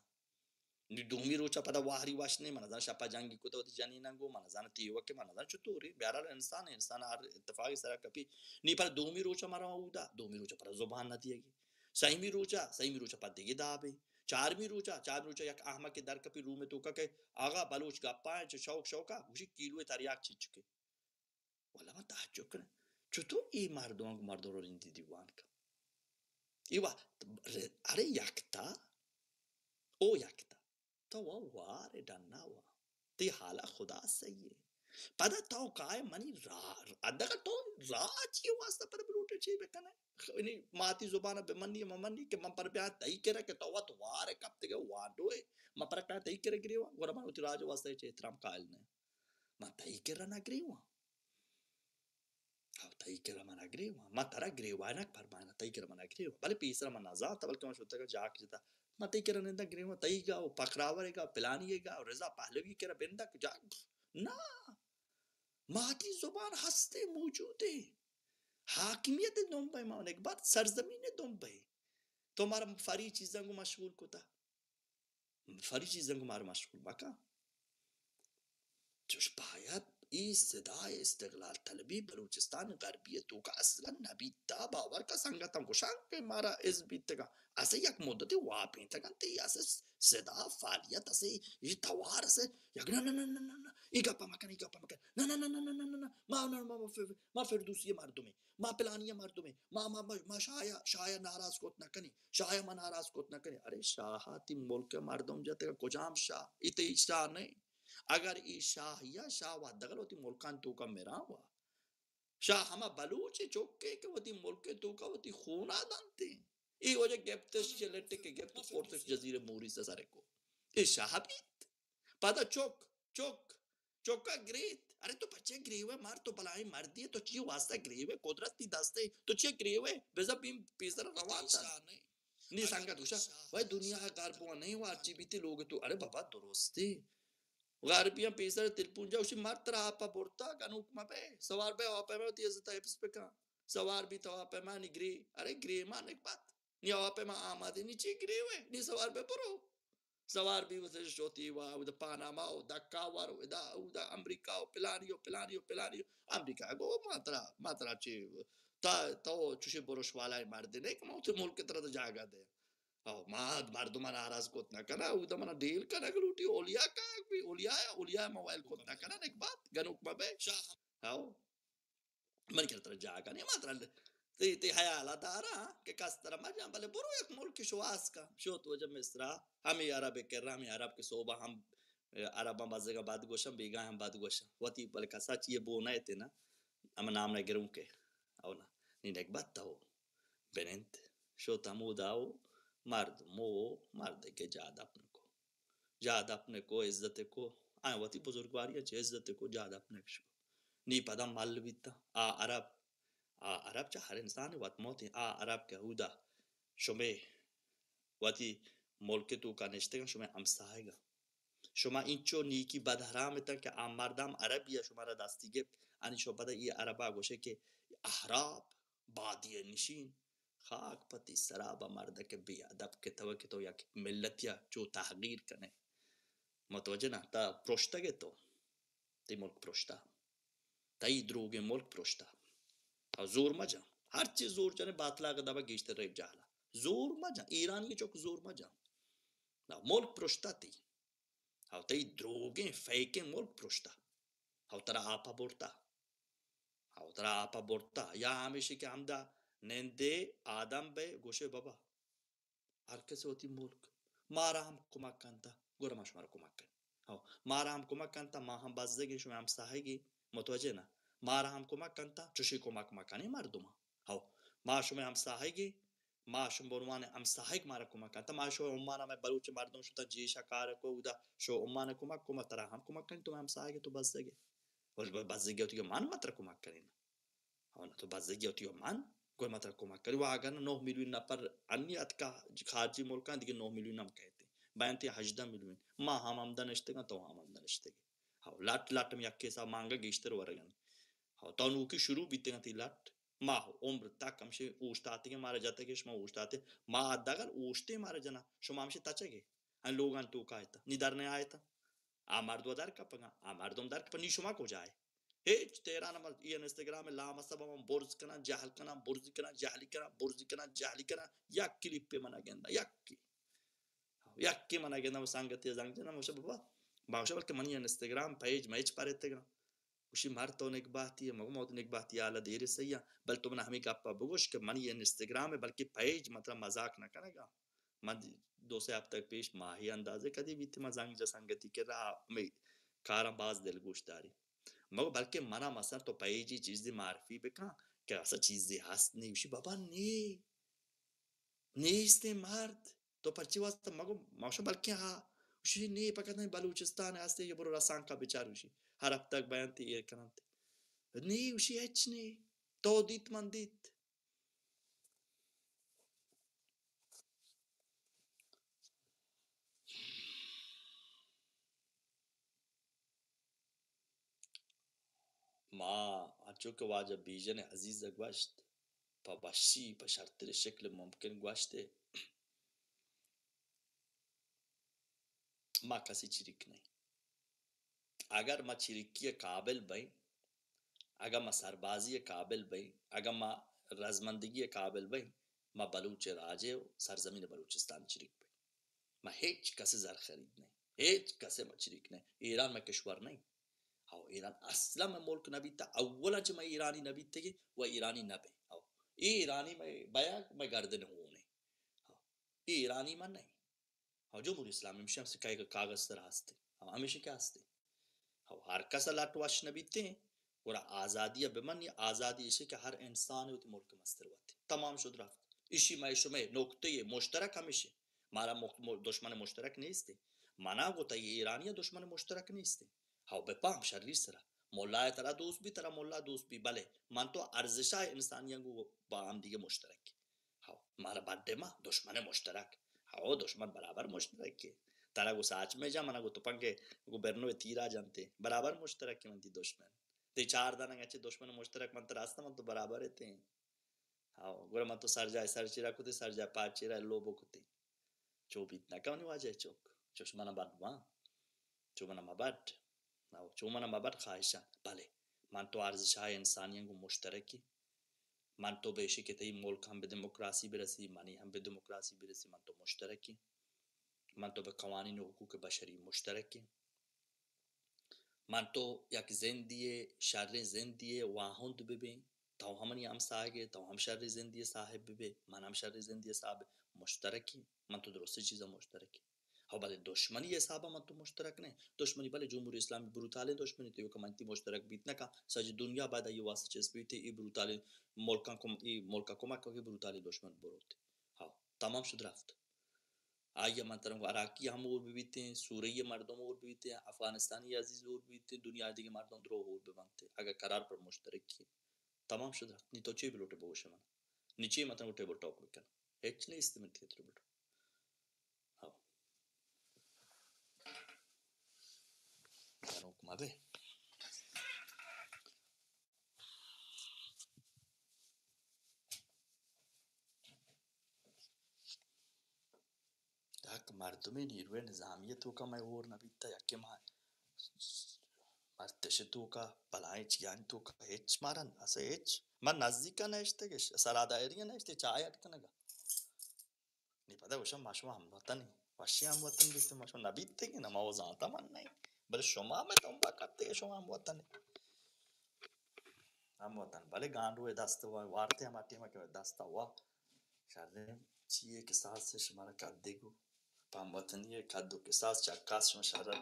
ni domi rocha pada wahri washne manazan shapa jangi ko to janina go manazan tiwa ke manazan chuturi biara insan ar ittifaq sara kapi ni par domi rocha mara uda domi rocha par zuban na diyegi sahimi rocha par dege dabe चार Rochak yak ahma ke dar kapi room में तो के आगा बलोच गप्पा है शौका उसी किलो तरियाक चिचके wala ma taħġob kena ċutu I mardor inti diwanka iwa are yakta o yakta tawa ware dannawa ti hala khuda sahiye pada taw काय mani adda to raji wasta par brute chi bekana ini mati zubana be mani ke man par bya tai kera ke tawa to ware kapte ke wado ma par ka tai kera griwa gora man uti rajo wasta che tram kaal ne ma tai kera na griwa tai kera mana griwa ma tara griwa na par mana tai kera mana griwa bale pisra mana za tabal kama shutta ka jaak jita ma tai kera nenda griwa tai ga o pakraware ga pilani ga reza pahlavi kera benda ja na माती जुबान हस्ते मौजूद है हाकिमियत दुंबई मा एक बात सरजमीन दुंबई तुम्हारा फरी चीज़ों को मशगूल कोता फरी चीज़ों को मार मशगूल बाका जोश बायत इस्तदाय इस्तिगलाल तलबी बलूचिस्तान गरबियतों का असलन नबी ता बावर का संगतम को शांक के मारा इस बीत का ऐसे एक मुद्दत वापे तक अंते ऐसे सदा फालियत ऐसे ये तवार ऐसे यक ना इका पमकन ना मा फिरदूसी मार तुम्हें मा पिलानिया मार तुम्हें मा शाया नाराज कोत ना कनी शाया मा नाराज कोत ना कनी अरे शाहाती मुल्क मार दुम जाते का कुजाम शाह इते शाह नहीं अगर ई शाह या शाह वा दगल होती मुल्कान तो का मेरा हुआ शाह हमा बलूच चौके के होती मुल्क तो का होती खूना दानते ई वजह गेप्तस चलेटे के गेप्त फोर्सेस जजीरे मोरी से सारे को ई शाह भी पता चौका ग्रेट अरे तो बच्चे ग्रेव है मार तो बलाई मार दिए तो ची वास्ता ग्रेव है कुदरत ती दस्ते तो ची ग्रेव है बेजा बीम पेसर रवान था नहीं सांगा दूसरा भाई दुनिया का कारबो नहीं हुआ जीवित लोग तो अरे बाबा दुरुस्ती Garbiyan pisar tilpunja ushi martra apa borta kanuk mape sawar be apa me tiya zata epispeka sawar bi to apa ma ni gri are gri ma nek bat ni apa ma amade ni chi gri we ni sawar be poro sawar bi wase shoti wa uda Panama o Dakka war uda Amerika o Pelario Amerika go matra chi ta to chushi boroshwala marde nek ma ute mulk ke taraf jaga de मर्दुमा नाराज कोत ना कना उदा मना डील कना गलूटी ओलिया का भी ओलिया मोबाइल कोत ना कना एक बात गनुक मबे हाओ मन करता जागा नहीं मात्र ते हयाला दारा के कस्तर मजा भले बुरो एक मुल्क शुआस का शो तो जब मिस्रा हम अरब के राम अरब के सोबा हम अरब मजे का बात गोशम बेगा हम बात गोशम वती भले कसा चाहिए बोना है ना हम नाम ना गिरूं के आओ ना नहीं एक बात तो बेनेंट शो तमुदाओ मर्द के जाद अपने को इज्जत को आए वती बुजुर्गवारी चे इज्जत को जाद अपने को नी पदा मल बिता अरब चा हर इंसान वत मोती अरब के हुदा शुमे वती मुल्क तो का निश्ते शुमे अमसाएगा शुमा इंचो नी की बदहराम तक के मर्दम अरबिया शुमारा दास्तीगे अनि शो पदा ये अरबा गोशे के अहराब बादिय निशीन खाक पति सराबा मर्द के बेअदब के तव के तो या मिल्लतिया जो तहगीर कने मतवजे ना ता प्रोष्टा के तो ती मुल्क प्रोष्टा ताई द्रोगे मुल्क प्रोष्टा जोर मजा हर चीज जोर चने बातला का दबा गिश्ते रह जाला जोर मजा ईरान के चौक जोर मजा ना मुल्क प्रोष्टा ती हाउ ताई द्रोगे फेके मुल्क प्रोष्टा हाउ तरा आपा बोर्ता या हमेशा के हमदा नंदे आदम बे गोशे बाबा arkası oti mulk maram kumakanta gora mashmar kumakkan haw maram kumakanta ma ham bazdagi shum am sahigi mutwajena maram kumakanta chushi kumak makani marduma haw ma shum am sahigi ma shum bonwane am sahig mara kumakanta ma shum ummana me baluch mardum shuta ji shakar ko uda sho ummana kumak tara ham kumakkan to am sahigi to bazdagi wal bazdagi oti man matra kumakkan हाँ तो बाज़ेगी होती हो मान कोई मतलब को मत करी वो अगर 9 मिलियन ना पर अन्य अतका खारजी मुल्क दिखे 9 मिलियन हम कहते बायंती 18 मिलियन माँ हम आमदन इश्तेगा तो हम आमदन इश्तेगे हाँ लाट में यक्के सा मांगा गिश्तर वरगन हाँ तो नु की शुरू बीते गती लाट माँ उम्र तक हम शे ऊष्टाते के मारे जाते के शमा ऊष्टाते माँ अदागर ऊष्टे मारे जना शमा हम शे तचेगे हम लोग अन तो का आयता निदार ने आयता आमार दो दार का पंगा आमार दो दार पनी शमा को जाए Hiç Tehran ama Instagram'e lağmasa babam borz kana cahil kana borzi kana cahili kana borzi kana cahili kana yak klippe mana genda yakki mana genda sangati zangtina moshe baba moshe balke mani Instagram page mai parete وشي مرتون إقباتي مغمود إقباتي على دير سيا بل تو من همي كابا بگوش که من ये इंस्टाग्राम है बल्कि पेज मतलब मजाक ना करेगा मैं 2 से अब तक पेश माही अंदाजे कदी भी थी मजाक जसंगति के रहा में कारा बाज दिल गोश्तारी मगर बल्कि मना मसर तो पेज चीज़ मारफी बेका क्या ऐसा चीज़ हस्त नहीं उसी बाबा नहीं इसने मार्द तो पर्ची वास्ता मगर माशा बल्कि हाँ उसी नहीं पकड़ नहीं बलूचिस्तान है ऐसे ये बुरा रसान का बेचार उसी हर अब तक बयान थी ये करते नहीं उसी एच नहीं तो दित मंदित माँ अच्छो के वाजब बीजन अजीज अगवाश्त पबाशी पशर्ते शक्ल मुमकिन गवाश्ते माँ कसी चिरिक नहीं अगर माँ चिरिकी काबिल बई अगर माँ सरबाजी काबिल बई अगर माँ रजमंदगी काबिल बई माँ बलूच राजे सरजमीन बलूचिस्तान चिरिक बई माँ हेच कसे जर खरीद नहीं हेच कसे माँ चिरिक नहीं ईरान में किश्वर नहीं हाँ ईरान असला में मुल्क नबी था अव्वला जब मैं ईरानी नबी थे कि वह ईरानी नबी हाँ ईरानी में बया मैं गर्दन हूँ ने हाँ ईरानी में नहीं हाँ जो मुझे इस्लाम में शम्स का कागज़ तर हस्ते हाँ हमेशा क्या हस्ते हाँ हर कसा लाटवाश नबी थे और आज़ादी अब मन ये आज़ादी इसे कि हर इंसान होती मुल्क मस्तर होती तमाम शुद्राफ्त इसी मायशों में नोकते ये मुश्तरक हमेशा मारा दुश्मन मुश्तरक नहीं इसते माना को ये ईरानिया दुश्मन मुश्तरक नहीं इसते हाँ बेपाम शरीर सरा मोल्ला तरा दोस्त भी तरा मोल्ला दोस्त भी भले मान तो अर्जिशा इंसानियों को बाम दिए मुश्तरक हाँ मारा बाड्डे माँ दुश्मन मुश्तरक हाँ दुश्मन बराबर मुश्तरक के तारा को साच में जा मना को तो पंगे को बेरनो तीरा जानते बराबर मुश्तरक के मंती दुश्मन ते 4 दाना अच्छे दुश्मन मुश्तरक मंत रास्ता मन तो बराबर रहते हैं हाँ गोरा मत तो सर चिरा कुते सर जाए पाँच चिरा लोबो कुते चोप इतना कौन वाजे चोक चुश्मना बाद वहाँ चुमना मबाद ना चुमना मबाद खाइशा भले मान तो अर्ज़ शाह इंसानियत को मुश्तरक की मान तो बेशी के तई मुल्क हम बे डेमोक्रेसी बिरसी मानी हम बे डेमोक्रेसी बिरसी मान तो मुश्तरक की मान तो बे कवानीन हुकूक बशरी मुश्तरक की मान तो यक जिंदगी शर्र जिंदगी वाहुंद बिबे तो हमनी हम सागे तो हम शर्र जिंदगी साहिब बिबे मान हम शर्र जिंदगी साहब मुश्तरक की मान तो दुरुस्त चीज़ मुश्तरक की हाँ भले दुश्मनी ये साहब मान तो मुश्तरक नहीं दुश्मनी भले जमहूरी इस्लामी ब्रूताले दुश्मनी तो यो कमांती मुश्तरक बीतना का सज दुनिया बाद ये वास्ते चेस बीते ये ब्रूताले मुल्का को मक्का के ब्रूताले दुश्मन बोलते हाँ तमाम शुद्राफ्त आइए मंतरम अराकी हम और भी बीते हैं सूरय मर्दों और भी बीते हैं अफगानिस्तानी अजीज और भी बीते हैं दुनिया के मर्दों द्रोह और भी बनते अगर करार पर मुश्तरक किए तमाम शुद्र नी तो चे बिलोटे बोशे मन नीचे मतलब टेबल टॉक में करना हेच नहीं इस्तेमाल किया टेबल हाँ करो कुमाबे ताक मर्दों में नीरवे निजामियत हो का मैं और नबी ता यके मार मर्तशतु का पलाइच ज्ञान तो का हेच मारन असे हेच मन नजदीक का नष्टे के सलादा एरिया नष्टे चाय अटकना का नहीं पता वशम माशुआ हम वतन वशी हम वतन भी तो माशुआ नबी थे कि नमाज़ जाता मन नहीं बल शुमा में तुम बाकते के शुमा हम वतन भले गांडू दस्त हुआ वारते हम आटे में के दस्ता हुआ शायद चीए के साथ से शुमारा कर देगो पाम वतन ये खादो के साथ चक्कास में शरत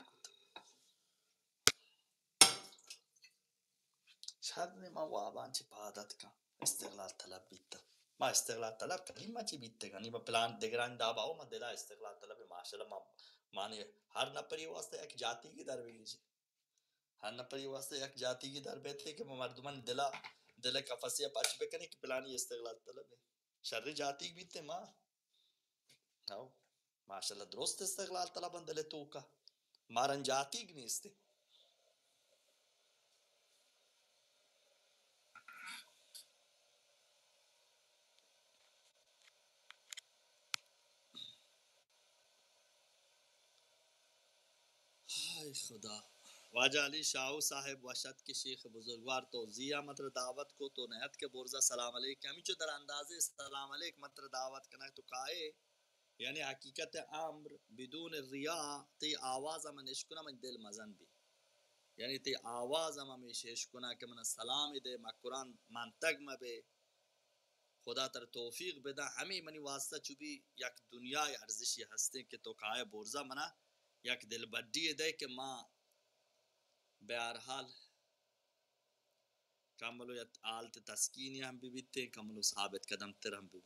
शायद ने माँ वाबान ची पादत का इस्तेगलाल तलब बीता माँ इस्तेगलाल तलब कहीं माँ ची बीते का नहीं बा प्लान देगरान दाबाओ माँ देला इस्तेगलाल तलब है माशाल्लाह माँ माने हर नपरी वास्ते एक जाति की दरवेली जी हर नपरी वास्ते एक जाति की दरबे थे कि मर्दमन दिला दिल कफसिया पाच बेकने की प्लानी इस्तेगलाल तलब है शर्री जाती बीते माँ हाउ माशाल्लाह दुरुस्त इस्तेगलाल तलब दिल तो का मारन जाती नहीं इस्ते हाय खुदा वाजा अली शाह साहब वशत के शेख बुजुर्गवार तो जिया मत्र दावत को तो नहत के बोरजा सलाम अलैक हमी जो दर अंदाजे सलाम अलैक मत्र दावत करना तो काए यानी हकीकत अम्र बिदून रिया ते आवाज मन इश्कुना मन दिल मजन भी यानी ते आवाज हम इश्कुना के मन सलाम दे मा कुरान मंतग मबे खुदा तर तौफीक बेदा हमें मनी वास्ता चुबी यक दुनिया अर्जिश हस्ते के तो काए बोरजा मना यक दिल बड्डी दे के माँ बहरहाल कमलो या आलत तस्कीनी हम भी बीते कमलो साबित कदम तर हम भी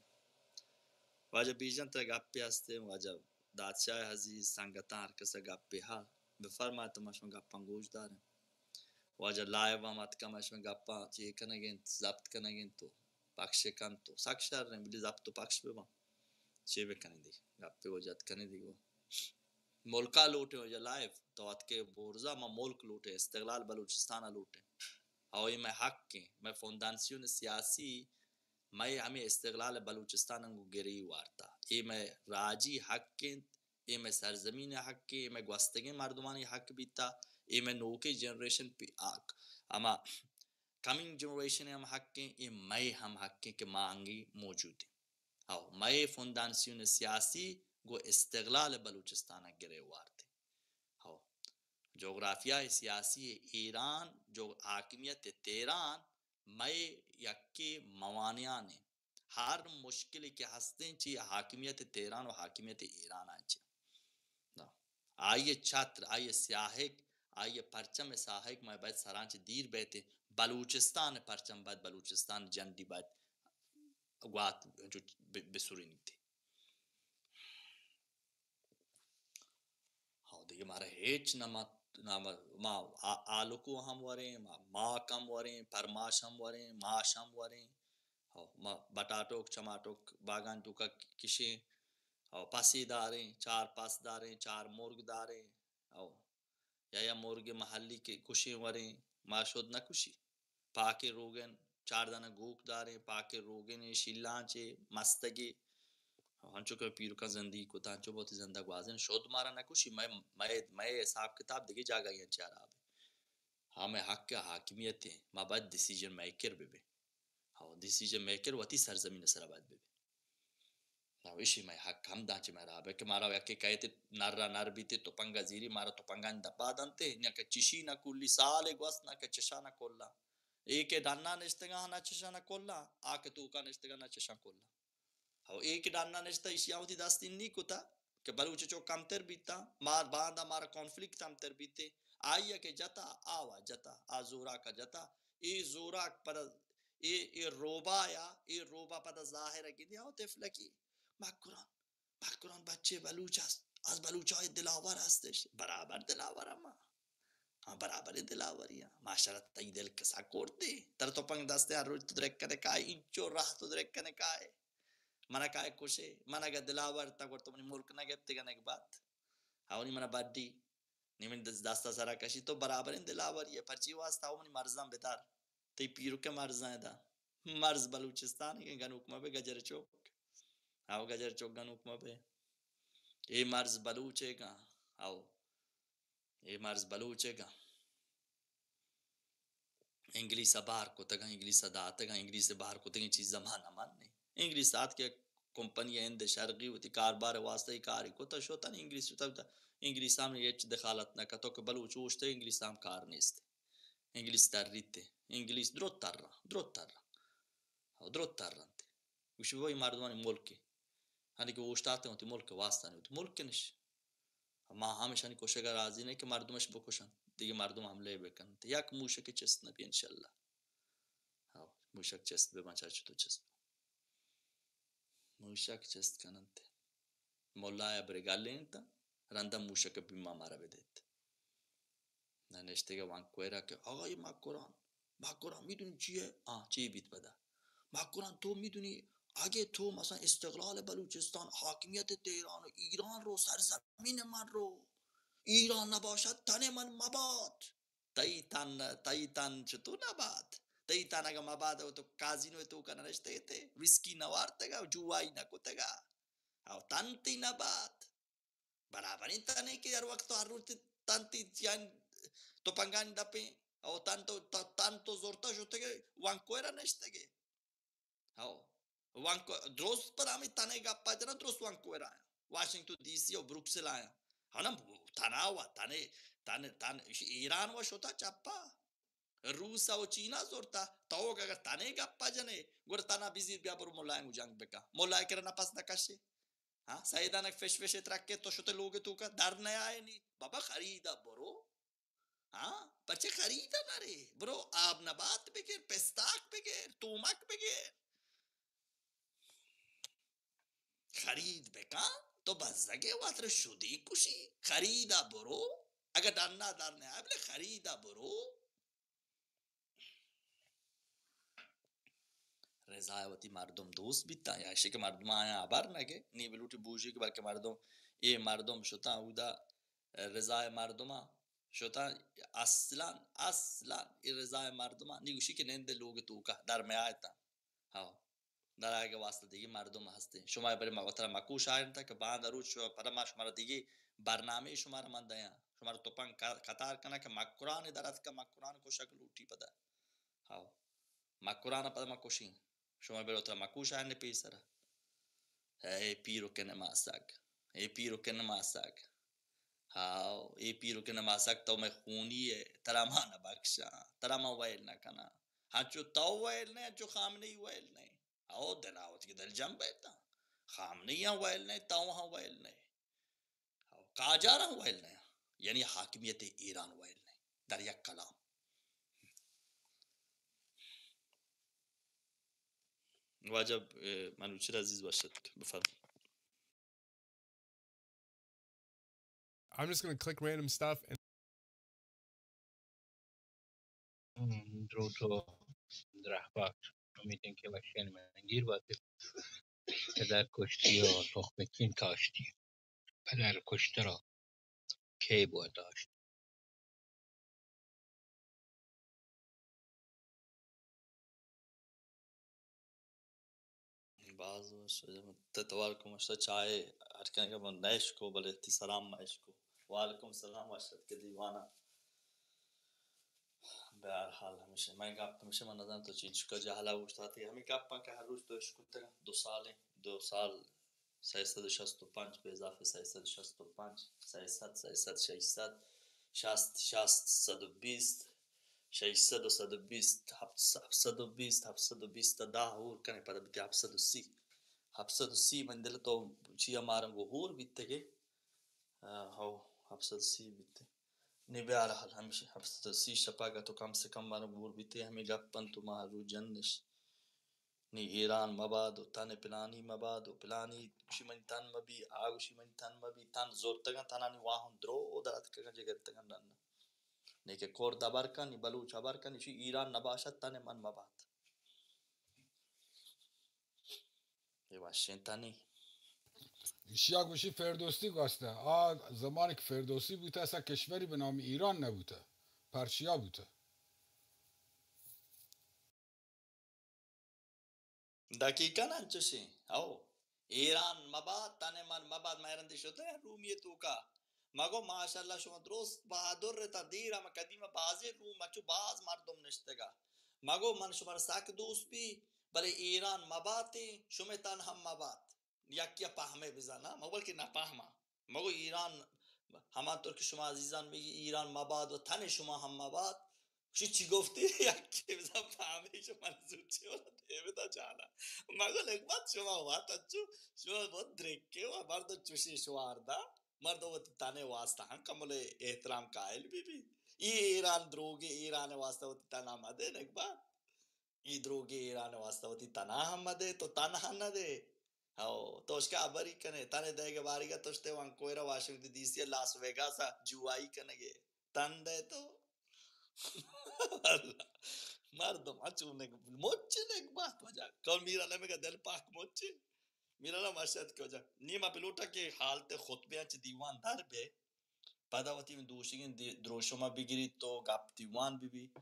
वाजा बीजन तर गप्पे हस्ते वाजा दादशाह हजीज संगतार कसा गप्पे हा बफरमा तो मशम गप्पा गोशदार वाजा लाइव मत का मशम गप्पा चे कनगे जब्त कनगे तो पक्ष kan तो साक्षर ने बिली जब्त पक्ष पे चे वे कने दी गप्पे वो जत कने दी वो मुल्का लूटे हो जा लाइव तो अत के बोरजा मा मुल्क लूटे इस्तिगलाल बलूचिस्तान लूटे और मैं हक के मैं फौंदानियों सियासी मैं हमें इस्तिगलाल बलूचिस्तान को गिरी वार्ता ये मैं राजी हक के ये मैं सरजमीन हक के मैं गस्तगे मर्दमानी हक बीता ये मैं नोके जनरेशन पे आक अमा कमिंग जनरेशन हम हक के ये मैं हम हक के मांगी मौजूद है और मैं फौंदानियों सियासी गो इस्तिगलाल बलूचिस्तान गिरे वार्ते हो जोग्राफिया सियासी ईरान जो हाकिमियत तेहरान मई यक्के मवानिया ने हर मुश्किल के हस्ते ची हाकिमियत तेहरान और हाकिमियत ईरान आचे आइए छात्र आइए स्याहिक आइए परचम साहिक मैं बैठ सरांच दीर बैठे बलूचिस्तान परचम बाद बलूचिस्तान जंडी बाद वात जो बेसुरी थी हाँ देखिए हमारा हेच नमक नाम माँ आलुको हम वरें माँ कम वरें परमाश हम वरें माश हम वरें हाँ माँ बटाटोक चमाटोक बागान टुका किशे हाँ पासीदारें चार मुर्गदारें हाँ या मुर्गे महल्ली के कुशे वरें माशोद न कुशी पाके रोगन चार दाना गोक दारें पाके रोगन शिल्लांचे मस्तगे हांचो का पीर का जिंदगी को तांचो बहुत जिंदा ग्वाजन शोध मारा ना कुछ मैं हिसाब किताब देखी जागा ये चार आप हाँ मैं हक का हाकिमियत है माँ बात डिसीजन मेकर बेबे हाँ डिसीजन मेकर वती सरजमीन सराबाद बेबे ना विषय मैं हक हम दांचे मेरा अब के मारा वैके कहते नारा नार बीते तो पंगा जीरी मारा तो पंगा दपा दंते न के चिशी ना कुल्ली साल एक वस्त ना के चशा ना कोल्ला एक डान्ना निस्तगा ना चशा ना कोल्ला आके तू का निस्तगा ना चशा कोल्ला और एक डान्ना निश्ता इशियावती दास्तीन नहीं कुता के बलूच चो कम तर बीता मार बांधा मारा कॉन्फ्लिक्ट हम तर बीते आइया के जता आवा जता आजोरा का जता ये जोरा पर ये रोबा या ये रोबा पर जाहिर है कि दिया होते फ्लकी मकुरान बच्चे बलूच आज बलूचा दिलावर हस्ते बराबर दिलावर अम्मा हाँ बराबर दिलावरिया माशाल्लाह तई दिल के सा कोड़ते तर तो पंग दस्ते रोज तो द्रेक करने का इंचो राह तो द्रेक करने का है mana काय कुशे mana ga dilawar ta gorto mani mulk na gette ga nek bat hawni mana baddi nimin dasta sara kashi to barabar in dilawar ye parchi wasta mani marzam betar te piru ke marzan da marz baluchistan ke ganuk ma be gajar chok haw gajar chok ganuk ma be e marz baluche ga haw e marz baluche ga English बाहर को तक इंग्लिश दात का इंग्लिश बाहर को तक चीज जमाना मान नहीं इंग्लिश साथ के कंपनी इंद शर्गी होती कारबार वास्ते कार को तो शोता नहीं इंग्लिश तब इंग्लिश सामने ये दखालत ना का तो के बलूच उष्टे इंग्लिश साम कार नेस्ते इंग्लिश तर्रीते इंग्लिश द्रोत तररंते उस वो मर्दवानी मुल्क के हानि के उष्टाते होती मुल्क वास्ता नहीं होती मुल्क के निश माँ हमेशा नहीं कोशेगा राजी नहीं कि मर्दमश बकुशन दिगे मर्दम हमले बेकन याक मूशक के चेस्ट नबी इंशाल्लाह हाँ मूशक चेस्ट बे बचा तो चेस्ट मूशक चेस्ट कनंते मोल्ला ब्रेगालेंता रंदा मूशक बिमा मारा बेदेत ननेश्ते के वांग कोयरा के आगा ये माकुरान مکران میدونی چیه؟ چی بیت بده مکران تو میدونی اگه تو مثلا استقلال بلوچستان حاکمیت تهران و ایران رو سرزمین من رو ایران نباشد تن من مباد تن چطور نباد تن اگه مباد و تو کازینو تو کنه نشته ته ویسکی نوارتگا و جوایی نکوتگا او تن تی نباد برابر این تنه که هر وقت هر روز تن تی تو پنگان دپی او تن تو زورتا شده که وانکویرا نشته او وانکو درست پر همی تنه گپا جنا درست وانکوور آیا واشنگتن دی سی و بروکسل آیا هنم تناوا تن ایران و شوتا چپا روس و چینا زورتا تو اگر تنه گپا جنه گر تنا بیزیر بیا برو مولای جنگ بکا مولای کرنا پس نکشه ها سایدانک فش ترکه تو شوته لوگ تو کا در نیا ہے نی بابا خریدا برو ها بچه خریدا نره برو آب نبات بگیر پستاک بگیر تومک بگیر خرید بکن تو بزدگه واتر شدی کشی خریدا برو اگر در نه بله خریدا برو رضایتی مردم دوست بیتا یا که مردم آیا عبر نگه نی بلوٹی بوجی که بلکه مردم ای مردم شتا اودا رضای مردم شتا اصلا ای رضای مردم نیگوشی که ننده لوگ تو که در میایتا ها در اگه واسطه دیگه مردم هستین شما برای مقاطر مکوش آیرن تا که بعد روز شما پر ما شما دیگه برنامه شما رو من دیا شما رو توپن قطار کنه که مکران درات که مکران کو شکل اوٹی پدا ها مکران پدا مکوشین شما برای تو مکوش آیرن پیسره ای پیرو کنه ماسک ای پیرو کنه ماسک ها ای پیرو کنه ماسک تو میں خونیه ترا ما نہ بخشا ترا ما ویل نہ کنا ہچو تو ویل نے جو خامنی ویل نے او دلاوت کی دل جنب بیتا خامنی ویل نے تو ہاں ویل نے او قاجارا ویل نے یعنی حاکمیت ایران ویل نے در یک کلام واجب منوچهر عزیز باشد بفرمایید. I'm just going to click random stuff and درود و رحبت. امیدیم که بخشین منگیر باید پدر کشتی و تخمکین کاشتی پدر کشته را کی باید داشت. باز تتوالكم اشتا چای ارکان که من نیش کو بله تی سلام نیش کو وعلیکم سلام واشد که دیوانا به هر حال همیشه من گپ همیشه من ندارم تو چیز که جهلا وشتاتی همین گپ که هر روز توش کته 2 سال 365 به اضافه 365 300 600 60 120 600 و 120 720 ده اور کنه پدا بیتی 730 من دل تو چی امارم گو هور بیته که هاو 730 بیته نی به هر حال همیشه 730 شپاگا تو کم سے کم مارم گور بیته همی گپن تو ما رو جنش نی ایران مباد و تن پلانی مباد و پلانی شیمن تن مبی آگو شیمن تن مبی تن زورتگا تنانی واهن درو درات که جگرتگا نن نی که کور دبر کنی بلوچ عبر کنی شی ایران نباشد تن من مباد ای باشین تنی شیا گوشی فردوسی گاسته زمانی که فردوسی بوده اصلا کشوری به نام ایران نبوده پرچیا بوده دقیقاً انچشی او ایران مباد تن من مباد مهرندی شده رومیه تو کا مگو ماشاءالله شما درست بهادر رتا دیر ما قدیم بازی روم مچو باز مردم نشتگا مگو من شما ساک دوست بی بله ایران مبادی شما تن هم مباد یکی پاهمه بزنه مگو که نپاهمه مگو ایران همانطور که شما عزیزان میگی ایران مباد و تن شما هم مباد چی گفتی یکی بزن فهمی شما منظور چی ولی دیویدا جانا مگو نکبت شما وات اچو شما बहुत درکه و مرد چوشی شواردا مرد و تانه واسطه هم کمال احترام قائل بی ای ایران دروگی ایران واسطه و تانا مده نکبت ای دروگی ایران واسطه و تانا هم مده تو تانا نده او تو उसका अबरी कने तने देगे बारीगा तोस्ते वहां कोयरा वाशिंगटन डीसी लास वेगास जुआई कनेगे तन दे तो مردم اچونه موچه نگبات وجه کل میرا نمیگه دل پاک موچه میرا مشهد که وجه نیما پلوٹا که حالت خطبه انچ دیوان در به پداوتی من دوشگین دروشما بگیرید تو گپ دیوان بی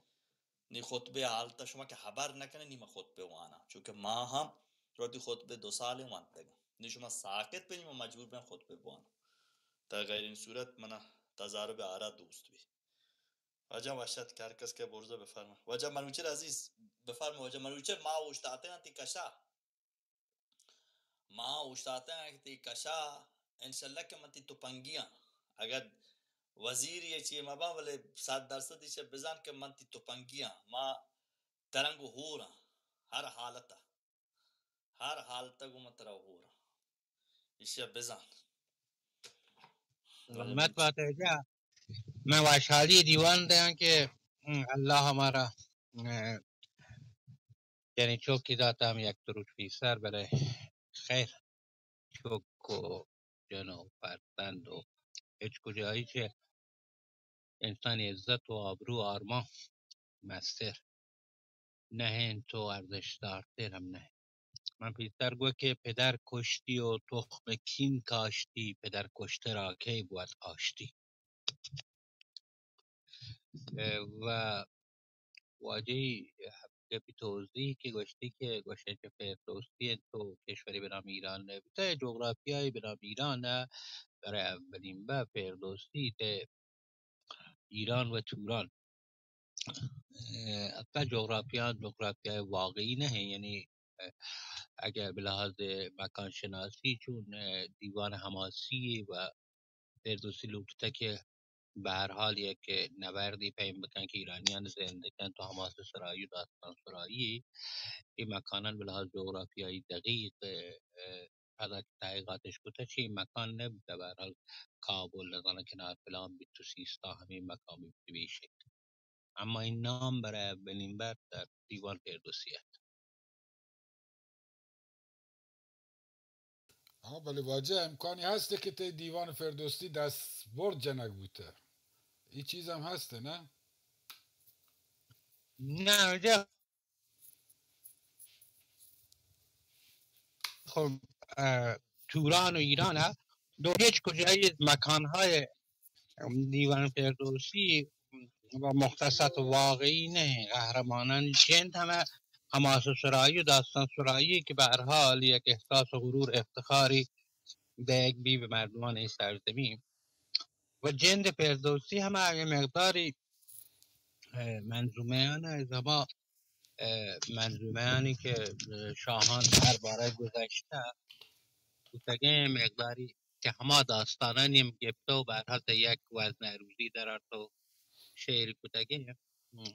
نی خطبه حالت شما که خبر نکنه نیما خطبه وانا چونکه ما هم روی خطبه 2 سال وان تگم نی شما ساکت بینیم و مجبور بین خطبه وانا تا غیر این صورت من تجارب آرا دوست بی وجه وحشت که هر کس که برزه بفرما وجه منوچر عزیز بفرما وجه منوچر ما اوشتاته ہیں تی کشا ما اوشتاته ہیں تی کشا انشاللہ که من تی توپنگیاں اگر وزیر یہ چیئے مبا ولی 100% ایچے بزن که من تی توپنگیاں ما ترنگو ہو رہا ہر حالتا گو من ترنگو ہو رہا ایچے بزن وجہ मत منوچر बात है क्या मैं वैशाली दीवान दे कि अल्लाह हमारा یعنی چوکی داتا هم یک دروش بی سر برای خیر چوک و جن و فرزند و هیچ کجایی که انسان عزت و آبرو و آرمان مستر نه تو ارزش دارتر هم نه من پیتر گوه که پدر کشتی و تخم کین کاشتی پدر کشته را کی بود آشتی و واجه به توضیح که گوشتی که گوشه که فردوسی تو کشوری به نام ایران نبوده جغرافیایی به نام ایران نه برای اولین بار فردوسی ده ایران و توران اصلا جغرافیای واقعی نه یعنی اگر به لحاظ مکان شناسی چون دیوان حماسی و فردوسی لوٹته که به هر حال یک نوردی پیم بکن که ایرانیان زنده کن تو حماس سرایی و داستان سرایی این مکانان به لحاظ جغرافیایی دقیق حالا که تحقیقاتش بوده چه این مکان نبوده به هر حال کابل نزانه کنار فلان بیت تو سیستا همین مکامی بشه اما این نام برای اولین بار در دیوان فردوسی است. ولی واجه امکانی هسته که تی دیوان فردوسی دست برد جنگ بوده این چیز هم هسته نه نه اونجا خب توران و ایران ها دو هیچ کجایی مکانهای دیوان فردوسی و مختصات واقعی نه قهرمانان جند همه حماس سرایی و داستان سرایی که به هر حال یک احساس و غرور افتخاری به یک بی به مردمان این سرزمین و جند فردوسی همه یه مقداری منظومه از ما منظومه که شاهان درباره گذشته بودگه مقداری که همه داستانانیم گفته و به هر حال یک وزن روزی در تو شعر بودگه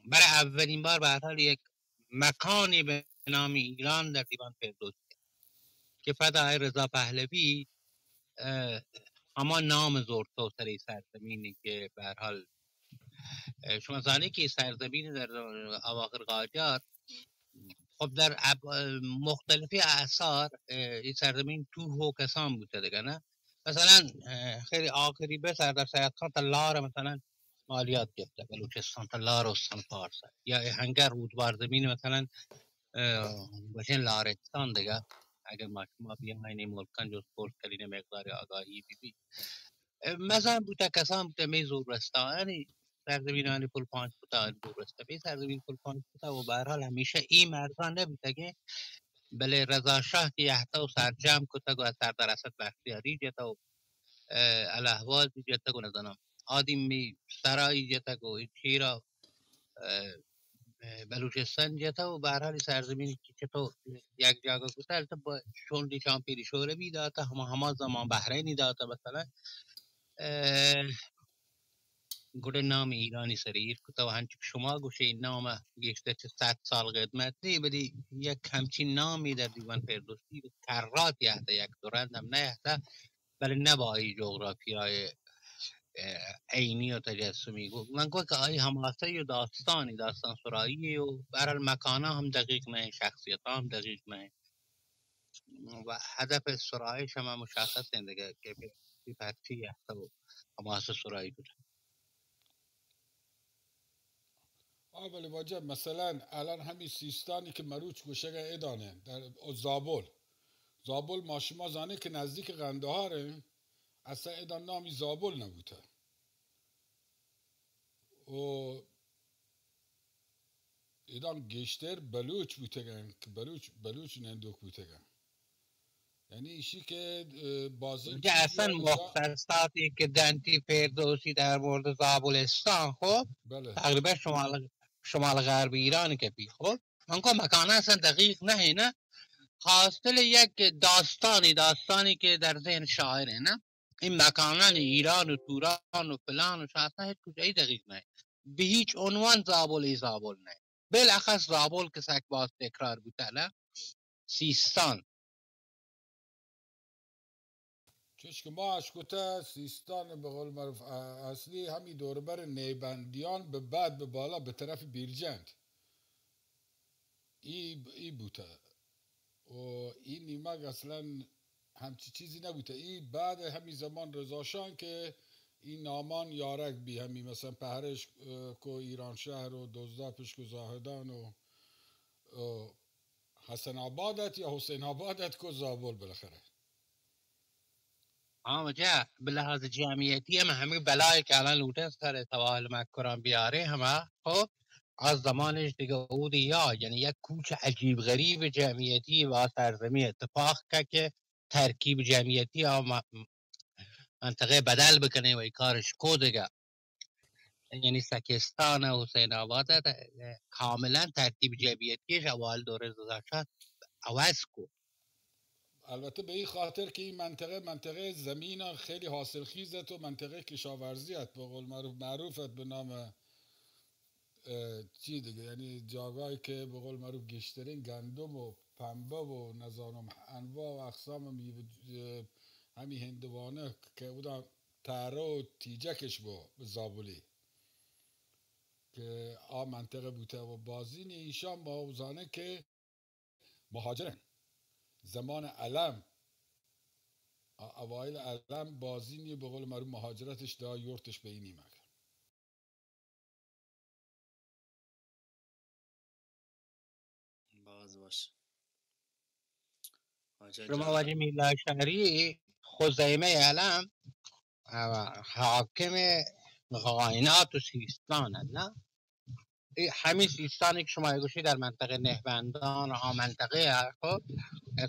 برای اولین بار به هر حال یک مکانی به نام ایران در دیوان فردوسی که فدای رضا پهلوی اما نام زورتوتری سرزمینی که به هر حال شما زانی که سرزمین در اواخر قاجار خب در مختلفی اعصار این سرزمین توه و کسان بوده دیگه نه مثلا خیلی آخری بسر در سیاد خان تلار مثلا مالیات گفته بلوچستان تلار استان فارس یا هنگر رودبار زمین مثلا بچین لارستان دیگه اگر ما شما بیان این ملکان جز پرس کلین مقدار آگاهی بی مثلا بوده کسان بوده می زورستانی سرزمینانی پل پانچ بوده زورسته بی سرزمین پل پانچ بوده و به هر حال همیشه این مرزان نبوده که بله رضا شاه که یحتا و سرجم کتا و سردار اسد بختیاری جتا و الاحواز جتا و نزنم آدم می سرایی جتا و چیرا بلوچستان جتا و به هر حال سرزمینی که چطور یک جاگا کتا البته با شوندی شامپیری شوره بی داتا همه زمان بحرینی داتا مثلا گوده نام ایرانی سریر کتا و هنچه شما گوشه این نام گشته چه 100 سال قدمت نی بدی یک همچین نامی در دیوان فردوسی کرات یحته یک دورند هم نیحته بلی نبایی جغرافی های عینی و تجسمی من گوه که آئی هماسه و داستانی داستان سرایی و برال مکانا هم دقیق نه شخصیت هم دقیق نه و هدف سرایش هم مشخص دیگه که بی پرچی یحته و هماسه سرایی بود ولی واجه مثلا الان همین سیستانی که مروچ گوشه ادانه در زابل ماشما زانه که نزدیک قندهاره اصلا ادان نامی زابل نبوده و ادان گشتر بلوچ بوتگن که بلوچ نندوک بوتگن یعنی ایشی که بازی که اصلا مختصاتی که دنتی فردوسی در مورد زابلستان خب بله تقریبا شمال غرب ایران که بی خب انکو مکان اصلا دقیق نه حاصل یک داستانی که در ذهن شاعره نه این مکانان ایران و توران و فلان و اصلا هیچ کجایی دقیق نه به هیچ عنوان زابل نه بالاخص زابل که سک باز تکرار بوده نه سیستان چش که ما اشکوته سیستان به قول معروف اصلی همین دوربر نیبندیان به بعد به بالا به طرف بیرجند ای بوده و این نیمک اصلا همچی چیزی نبوده ای بعد همین زمان رضاشان که این نامان یارک بی همین مثلا پهرش کو ایران شهر و دزداپش کو زاهدان و حسن آبادت یا حسین آبادت کو زابل بالاخره جا به لحاظ جمعیتی همه بلایی که الان لوته سر سواحل مکران بیاره همه خب از زمانش دیگه بود یا یعنی یک کوچ عجیب غریب جمعیتی و سرزمی اتفاق که ترکیب جمعیتی یا منطقه بدل بکنه و ای کارش کو دیگه یعنی سکستان و حسین آباد کاملا ترکیب جمعیتیش اول دوره رضاشاه عوض کو البته به این خاطر که این منطقه زمین خیلی حاصل خیزت و منطقه کشاورزیت به قول معروفت به نام چی دیگه یعنی جاگاهی که به قول معروف گشترین گندم و پنبه و نزانم انواع و اقسام میوه همین هندوانه که بودن تره و تیجکش با زابلی که منطقه بوده و بازین ایشان با اوزانه که مهاجرن زمان علم اوایل علم بازینی به قول معروف مهاجرتش دا یورتش به این نیمک باز باش حاجا شما جان واجه میلا شهری خزیمه علم حاکم غاینات و سیستان نه همین سیستانی که شما گوشی در منطقه نهبندان و منطقه خب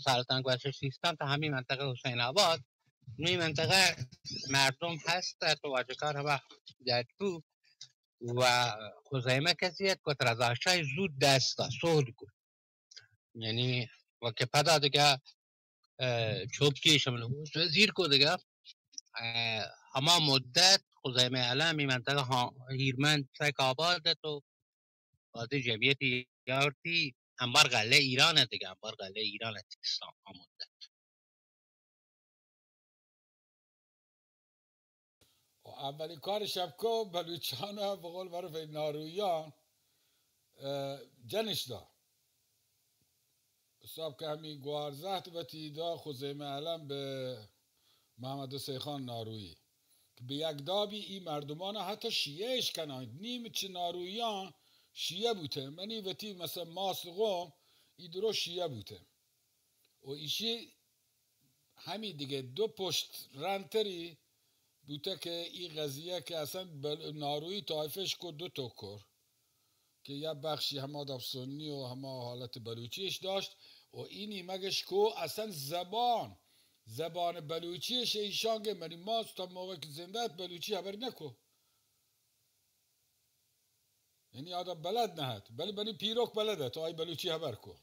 سلطان گوشه سیستان تا همین منطقه حسین آباد این منطقه مردم هست تو واجکار همه در تو و خزیمه کسیت که رضاشاه زود دستا صلح کن یعنی و که پدا دیگه چوب کیش زیر کو دیگه اما مدت خزیمه علم این منطقه هیرمند سک آباد تو بازی جمعیت یارتی انبار قله ایرانه دیگه انبار قله ایرانه سیستان مدت اولین کار شبکو بلوچان به قول معروف نارویان جنش دا حساب که همین گوارزهت و تیدا خزیمه علم به محمد حسین خان نارویی که به یک دابی این مردمان حتی شیعهش کنند نیم چه نارویان شیعه بوده منی وتی مثلا ماس قوم ای درو شیعه بوده و ایشی همین دیگه دو پشت رنتری بوده که این قضیه که اصلا نارویی طایفش کو دو تا کر که یه بخشی همه آداب سنی و همه حالت بلوچیش داشت و اینی مگش کو اصلا زبان بلوچیش ایشان که منی ماست تا موقع که زندت بلوچی خبر نکو یعنی آدم بلد نهد بلی بنی پیروک بلده تا آی بلوچی خبر کو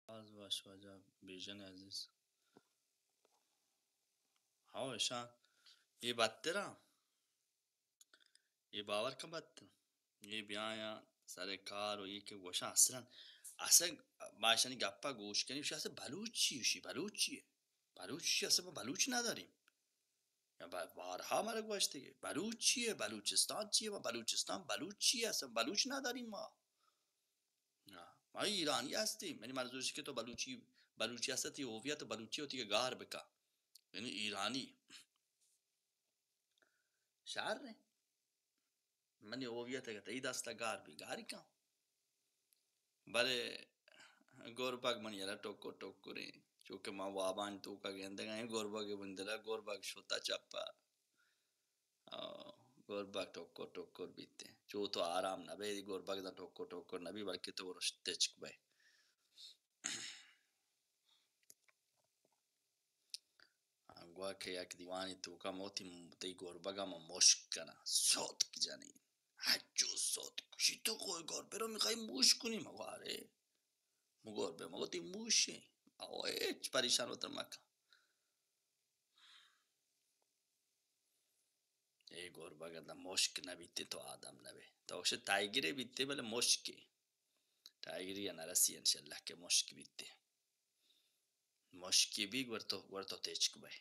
باز باش حاجا بیژن عزیز ها اشان ये बत्तरा ये बावर का बत्तर ये ब्याया सारे कार और ये के वशा असन माशनी गप्पा गोश کنی وش اصلا بلوچی اصلا ما بلوچ نداریم یا بارها مرا گوشته بلوچ چیه بلوچستان چیه ما بلوچ چیه اصلا بلوچ نداریم ما ایرانی هستیم یعنی منظورش که تو بلوچی هستی هویت بلوچی होती که گار بکا یعنی ایرانی شعر نه من هویت که ای دستگار بیگاری کم بله گورباگ من یلا ٹوکو ٹوکوری چونکه ما وابان تو کا گنده گای گورباگ بندلا گورباگ شوتا چپا گورباگ ٹوکو ٹوکور بیتے چو تو آرام نہ بے گورباگ دا ٹوکو ٹوکور نہ بھی بلکہ تو رشتے چک بے گوا کہ یک دیوانی تو کا موتی تی گورباگا ما مشک کنا صوت کی جانی حجو صوت کشی تو کوئی گوربه رو میخوای موش کنی مگاره گوربه مگو تی موشی او هیچ پریشان ہوتا مکا ای گورباگا دا مشک نبیتی تو آدم نبی تو اکشه تایگیره بیتی بله مشکی تایگیری یا نرسی انشالله که مشک بیتی مشکی بی ورتو تیچک بای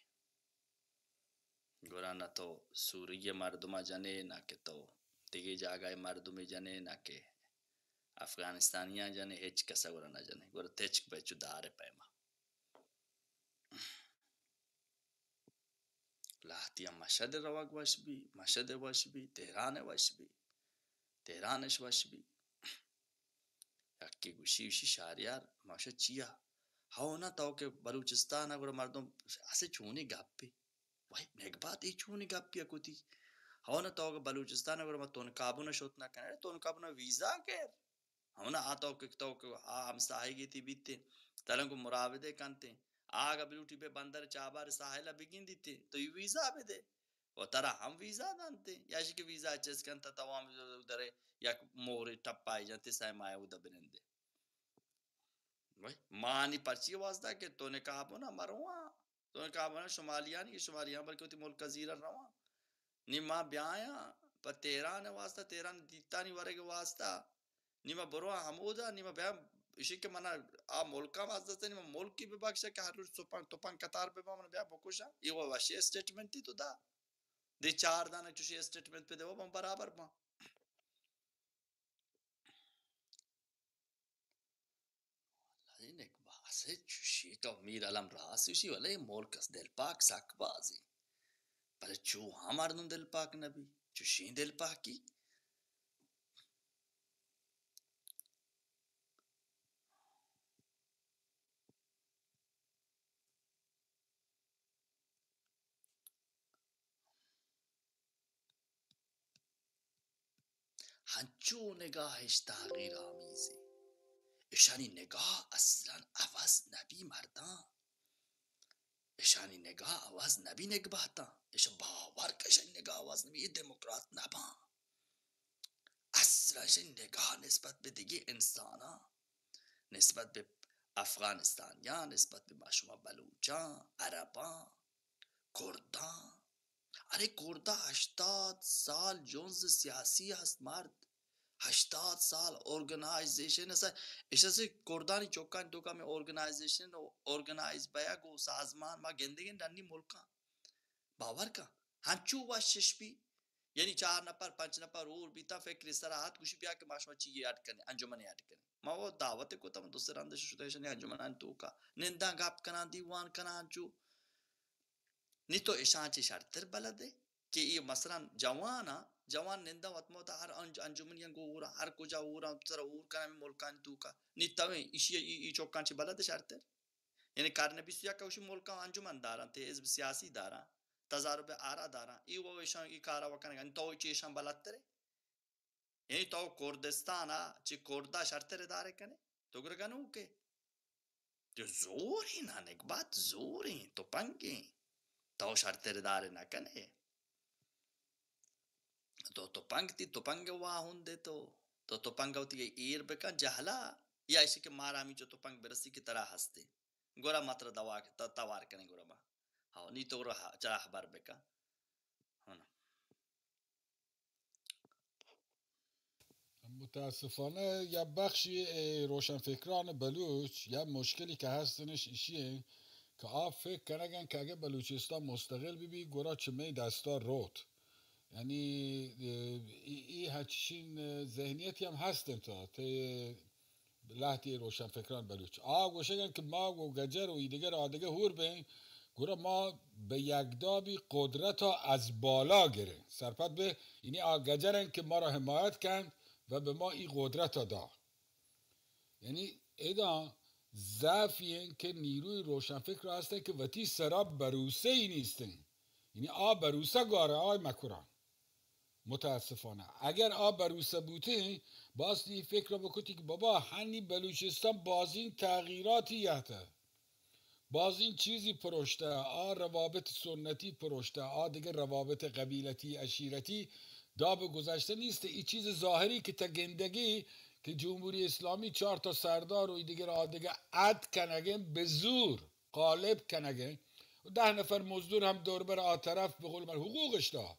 گورا نا تو سوری مردم جنه نا که تو دیگه جاگای مردم جنه نا که افغانستانیان جنه هیچ کسا گورا نا جنه گورا تیچک بای چو داره پیما لحظی مشهد رواق واش بی مشهد واش بی تهران واش بی تهرانش واش بی یکی گوشی وشی شهریار ماشه چیا هاونا تاو که بلوچستان اگر مردم اسه چونی گپی وای نگبات ای چونی گپی اکوتی هاونا تاو که بلوچستان اگر ما تون کابو نشوت نکنه تون کابو نا ویزا کر هاونا آتاو که هم ساحی تی بیتی تلنگو مراوده کنتے آگا بلوٹی پہ بندر چابار ساحلہ بگین دیتے تو یہ ویزا بده و ترا هم ویزا دانتے یاشی که ویزا چیز کنتا توام داره یک مهر ٹپائی جانتے سای مایه او دا برنده مانی پرچی واسطہ کہ تو نے کہا بنا مروان تو نے کہا بنا شمالیان بلکہ ہوتی ملک زیرہ روان نیما بیایا پا تیران واسطہ تیران دیتانی ورگ واسطہ نیما بروا حمودا نیما بیام اسی که من ملکا واسطه است نیما ملکی ببخشه که هر روز توپان قطار ببا من بیا بکشم یہ وہ وشی اسٹیٹمنٹی تو دا دی 4 دانه چوشی اسٹیٹمنٹ پہ دے وہ برابر با این ایک باسه چوشی تو میر علم راسوشی ولی ملک از دل پاک ساک بازی بله چو هماردون دل پاک نبی چوشی دل پاکی هنچو نگاهش تغییر آمیزی اشانی نگاه اصلا عوض نبی مردان اشانی نگاه عوض نبی نگباتا اش باور کشن نگاه عوض نبی دموکرات نبا اصلا شن نگاه نسبت به دیگه انسانا نسبت به افغانستانیان نسبت به شما بلوچان عربان کردان اره کردا 80 سال جنس سیاسی هست مرد 80 سال ارگنایزیشن است اشتاسی کردانی چوکان توکا میں ارگنایزیشن و ارگنایز بیا گو سازمان ما گندگین دنی ملکا باور کا ہنچو واشش بھی یعنی 4 نفر 5 نفر اور بیتا فکر استراحت کچھ بیا کہ ماشوا چیز ایڈ کرنے انجمن ایڈ کرنے ما وہ دعوت کو تم دوسرے اندش شده شنی انجمن تو کا نندا گپ کنا دیوان کنا جو نی تو اشان چی شرطر بلده که یہ مثلا جوان نندا وطموتا هر انجمن ینگو اورا هر کجا اورا تر اور کنا ملکان تو کا نی تمہیں ای چوکان چی بلده شرطر یعنی کارن بیسیا که وشی ملکان انجمن دارن ته حزب سیاسی دارن تضارب آرا دارن ای و ایشان ای کارا وکنه یعنی تو چی ایشان بلدتره یعنی تو کردستانا چی کردا شرطر داره کنه تو گرگنو که تو زوری نانک بات زوری تو پنگی تو شرطر داره نکنه تو پنگ واهونده تو پنگ ہوتی ہے ایر بکن جہلا یا ایسی کہ مارا می جو تو پنگ برسی کی طرح ہستے گورا ماتر دوا توار کنه گورا ما ها نی تو گورا چرا خبر بکن هانا متاسفانه یه بخشی روشنفکران بلوچ یه مشکلی که هستنش ایشیه که فکر کنگن که اگه بلوچستان مستقل ببی گورا چمه دستا روت یعنی ای هچین ذهنیتی هم هستن تا لحظی روشنفکران بلوچ گوشگن که ما و گجر و ایدگر آدگه هور بین گوره ما به یکدابی قدرت ها از بالا گره سرپت به اینی آگجرن که ما را حمایت کند و به ما این قدرت ها دا. یعنی ایدا ضعفی که نیروی روشنفکر را هسته که وتی سراب بروسه ای نیستن. یعنی بروسه گاره مکران. متاسفانه اگر بروسه بوده باز این فکر رو بکنی که بابا هنی بلوچستان باز این تغییراتی یهته باز این چیزی پرشته روابط سنتی پرشته دیگه روابط قبیلتی اشیرتی دا به گذشته نیسته این چیز ظاهری که تا گندگی که جمهوری اسلامی 4 تا سردار و دیگه عد کنگه به زور غالب کنگه و 10 نفر مزدور هم دور بر طرف به قول من حقوقش دا.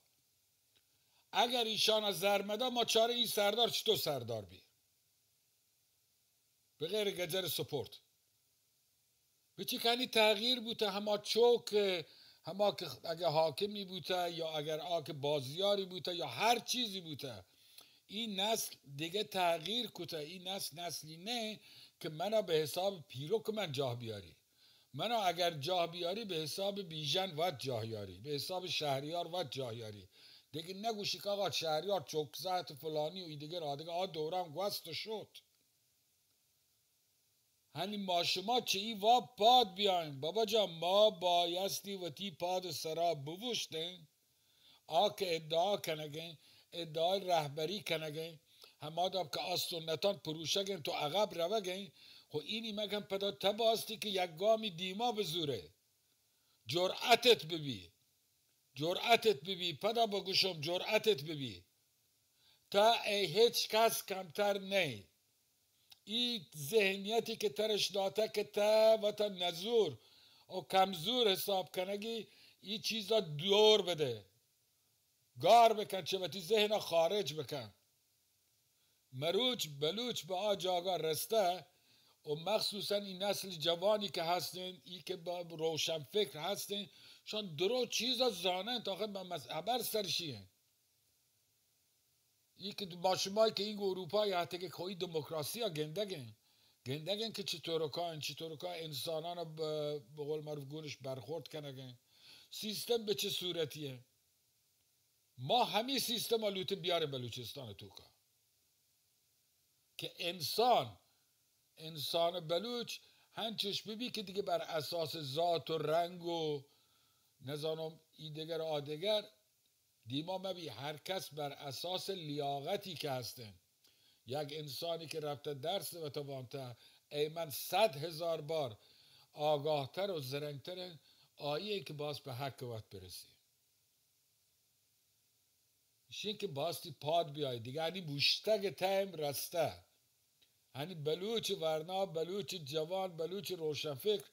اگر ایشان از زرمده ما چاره این سردار چطور سردار بی به غیر گجر سپورت بچی کنی تغییر بوده هما چوک هما که اگر حاکمی بوده یا اگر آک بازیاری بوده یا هر چیزی بوده این نسل دیگه تغییر کته این نسلی نه که منو به حساب پیرو که من جاه بیاری منو اگر جاه بیاری به حساب بیژن ود جاه یاری به حساب شهریار ود جاه یاری دیگه نگوشی که آقا شهریار چوکزت فلانی و دیگه رادگه دورم گوست شد هنی ما شما چه ای واب پاد بیاین بابا جان ما بایستی و تی پاد سرا بوشتن که ادعا کنگه ادعای رهبری کنگه همه داب که سنتان پروشگن تو عقب روگن خو اینی مگم پدا تباستی که یک گامی دیما بزوره جرأتت ببی پدا بگوشم جرأتت ببی تا ای هیچ کس کمتر نه این ذهنیتی که ترش داته که تا و تا نزور و کمزور حساب کنگی این چیزا دور بده گار بکن چه وقتی ذهن خارج بکن مروچ بلوچ به جاگا رسته و مخصوصا این نسل جوانی که هستن این که با روشن فکر هستن شان درو چیزا زانن تا خبر سرشیه این که با شمایی که این اروپا یا حتی که کوئی دموکراسی ها گندگن که چطور که انسانان رو به قول معروف گونش برخورد کنگن سیستم به چه صورتیه ما همین سیستم ها لوته بیاره بلوچستان توکا که انسان بلوچ هنچش ببی که دیگه بر اساس ذات و رنگ و نزانم ایدگر آدگر دیما مبی هر کس بر اساس لیاقتی که هستن یک انسانی که رفته درس و توانته ای من 100,000 بار آگاهتر و زرنگتر آیه که باز به حق وقت برسی شین که باستی پاد بیای دیگه هنی بوشتگ تایم رسته هنی بلوچ ورنا بلوچ جوان بلوچ روشنفکر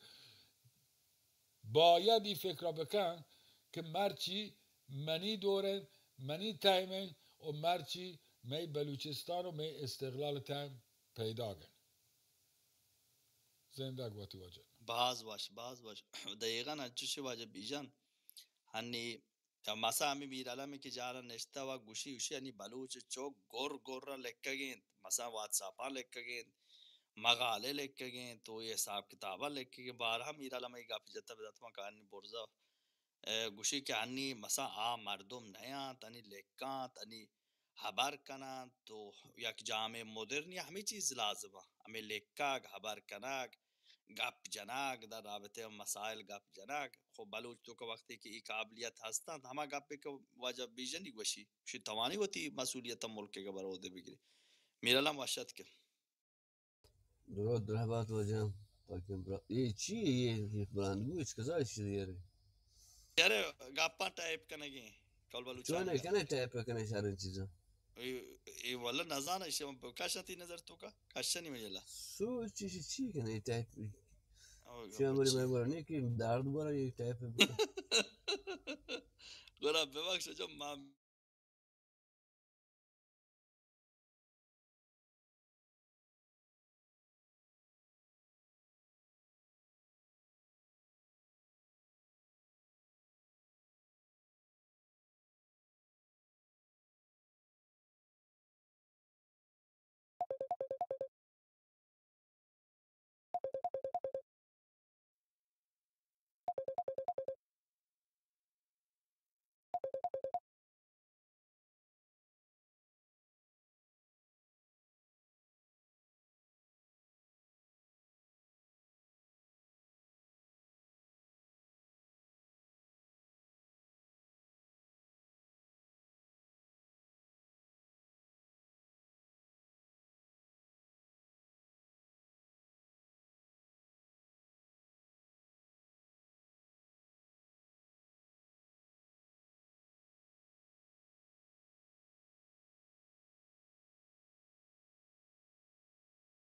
باید این فکر را بکن که مرچی منی دورن منی تایمن و مرچی می بلوچستان و می استقلال تایم پیدا گن زنده گواتی واجد باز باش دقیقا اچوشی واجه بیجان هنی مسا همی میرالمی که جارا نشتا و گوشی وشی هنی بلوچ چوک گر را لکگین مسا واتساپا لکگین مقاله لکگین تو یہ حساب کتابا لکگین بارها میرالمی گپ جتا بداتما که هنی برزا گوشی که هنی مسا مردم نیان تنی لکان تنی خبر کنن تو یک جامعه مدرنی همه چیز لازمه همه لکاگ خبر کناگ گپ جناگ در رابطه مسائل گپ جناگ خب بلوچ تو که وقتی که ای قابلیت هستند همه گپی که واجب بیجنی گوشی شی توانی ہوتی مسئولیت ملک کے برو دے بگیری میرالم واشد که درود در حبات وجهم پاکیم برا یہ چیه یہ براندگو اچ کزا شده یاره یاره گپا ٹائپ کنگی کل بلوچانی چونه کنه تایپ کنه شارن چیزا ای والا نزانه شما کاشتی نظر تو کا کاشنی میلا سو چی کنه تایپ شما بری من برانی که درد برای یک تایپ بکن گرا ببخش جو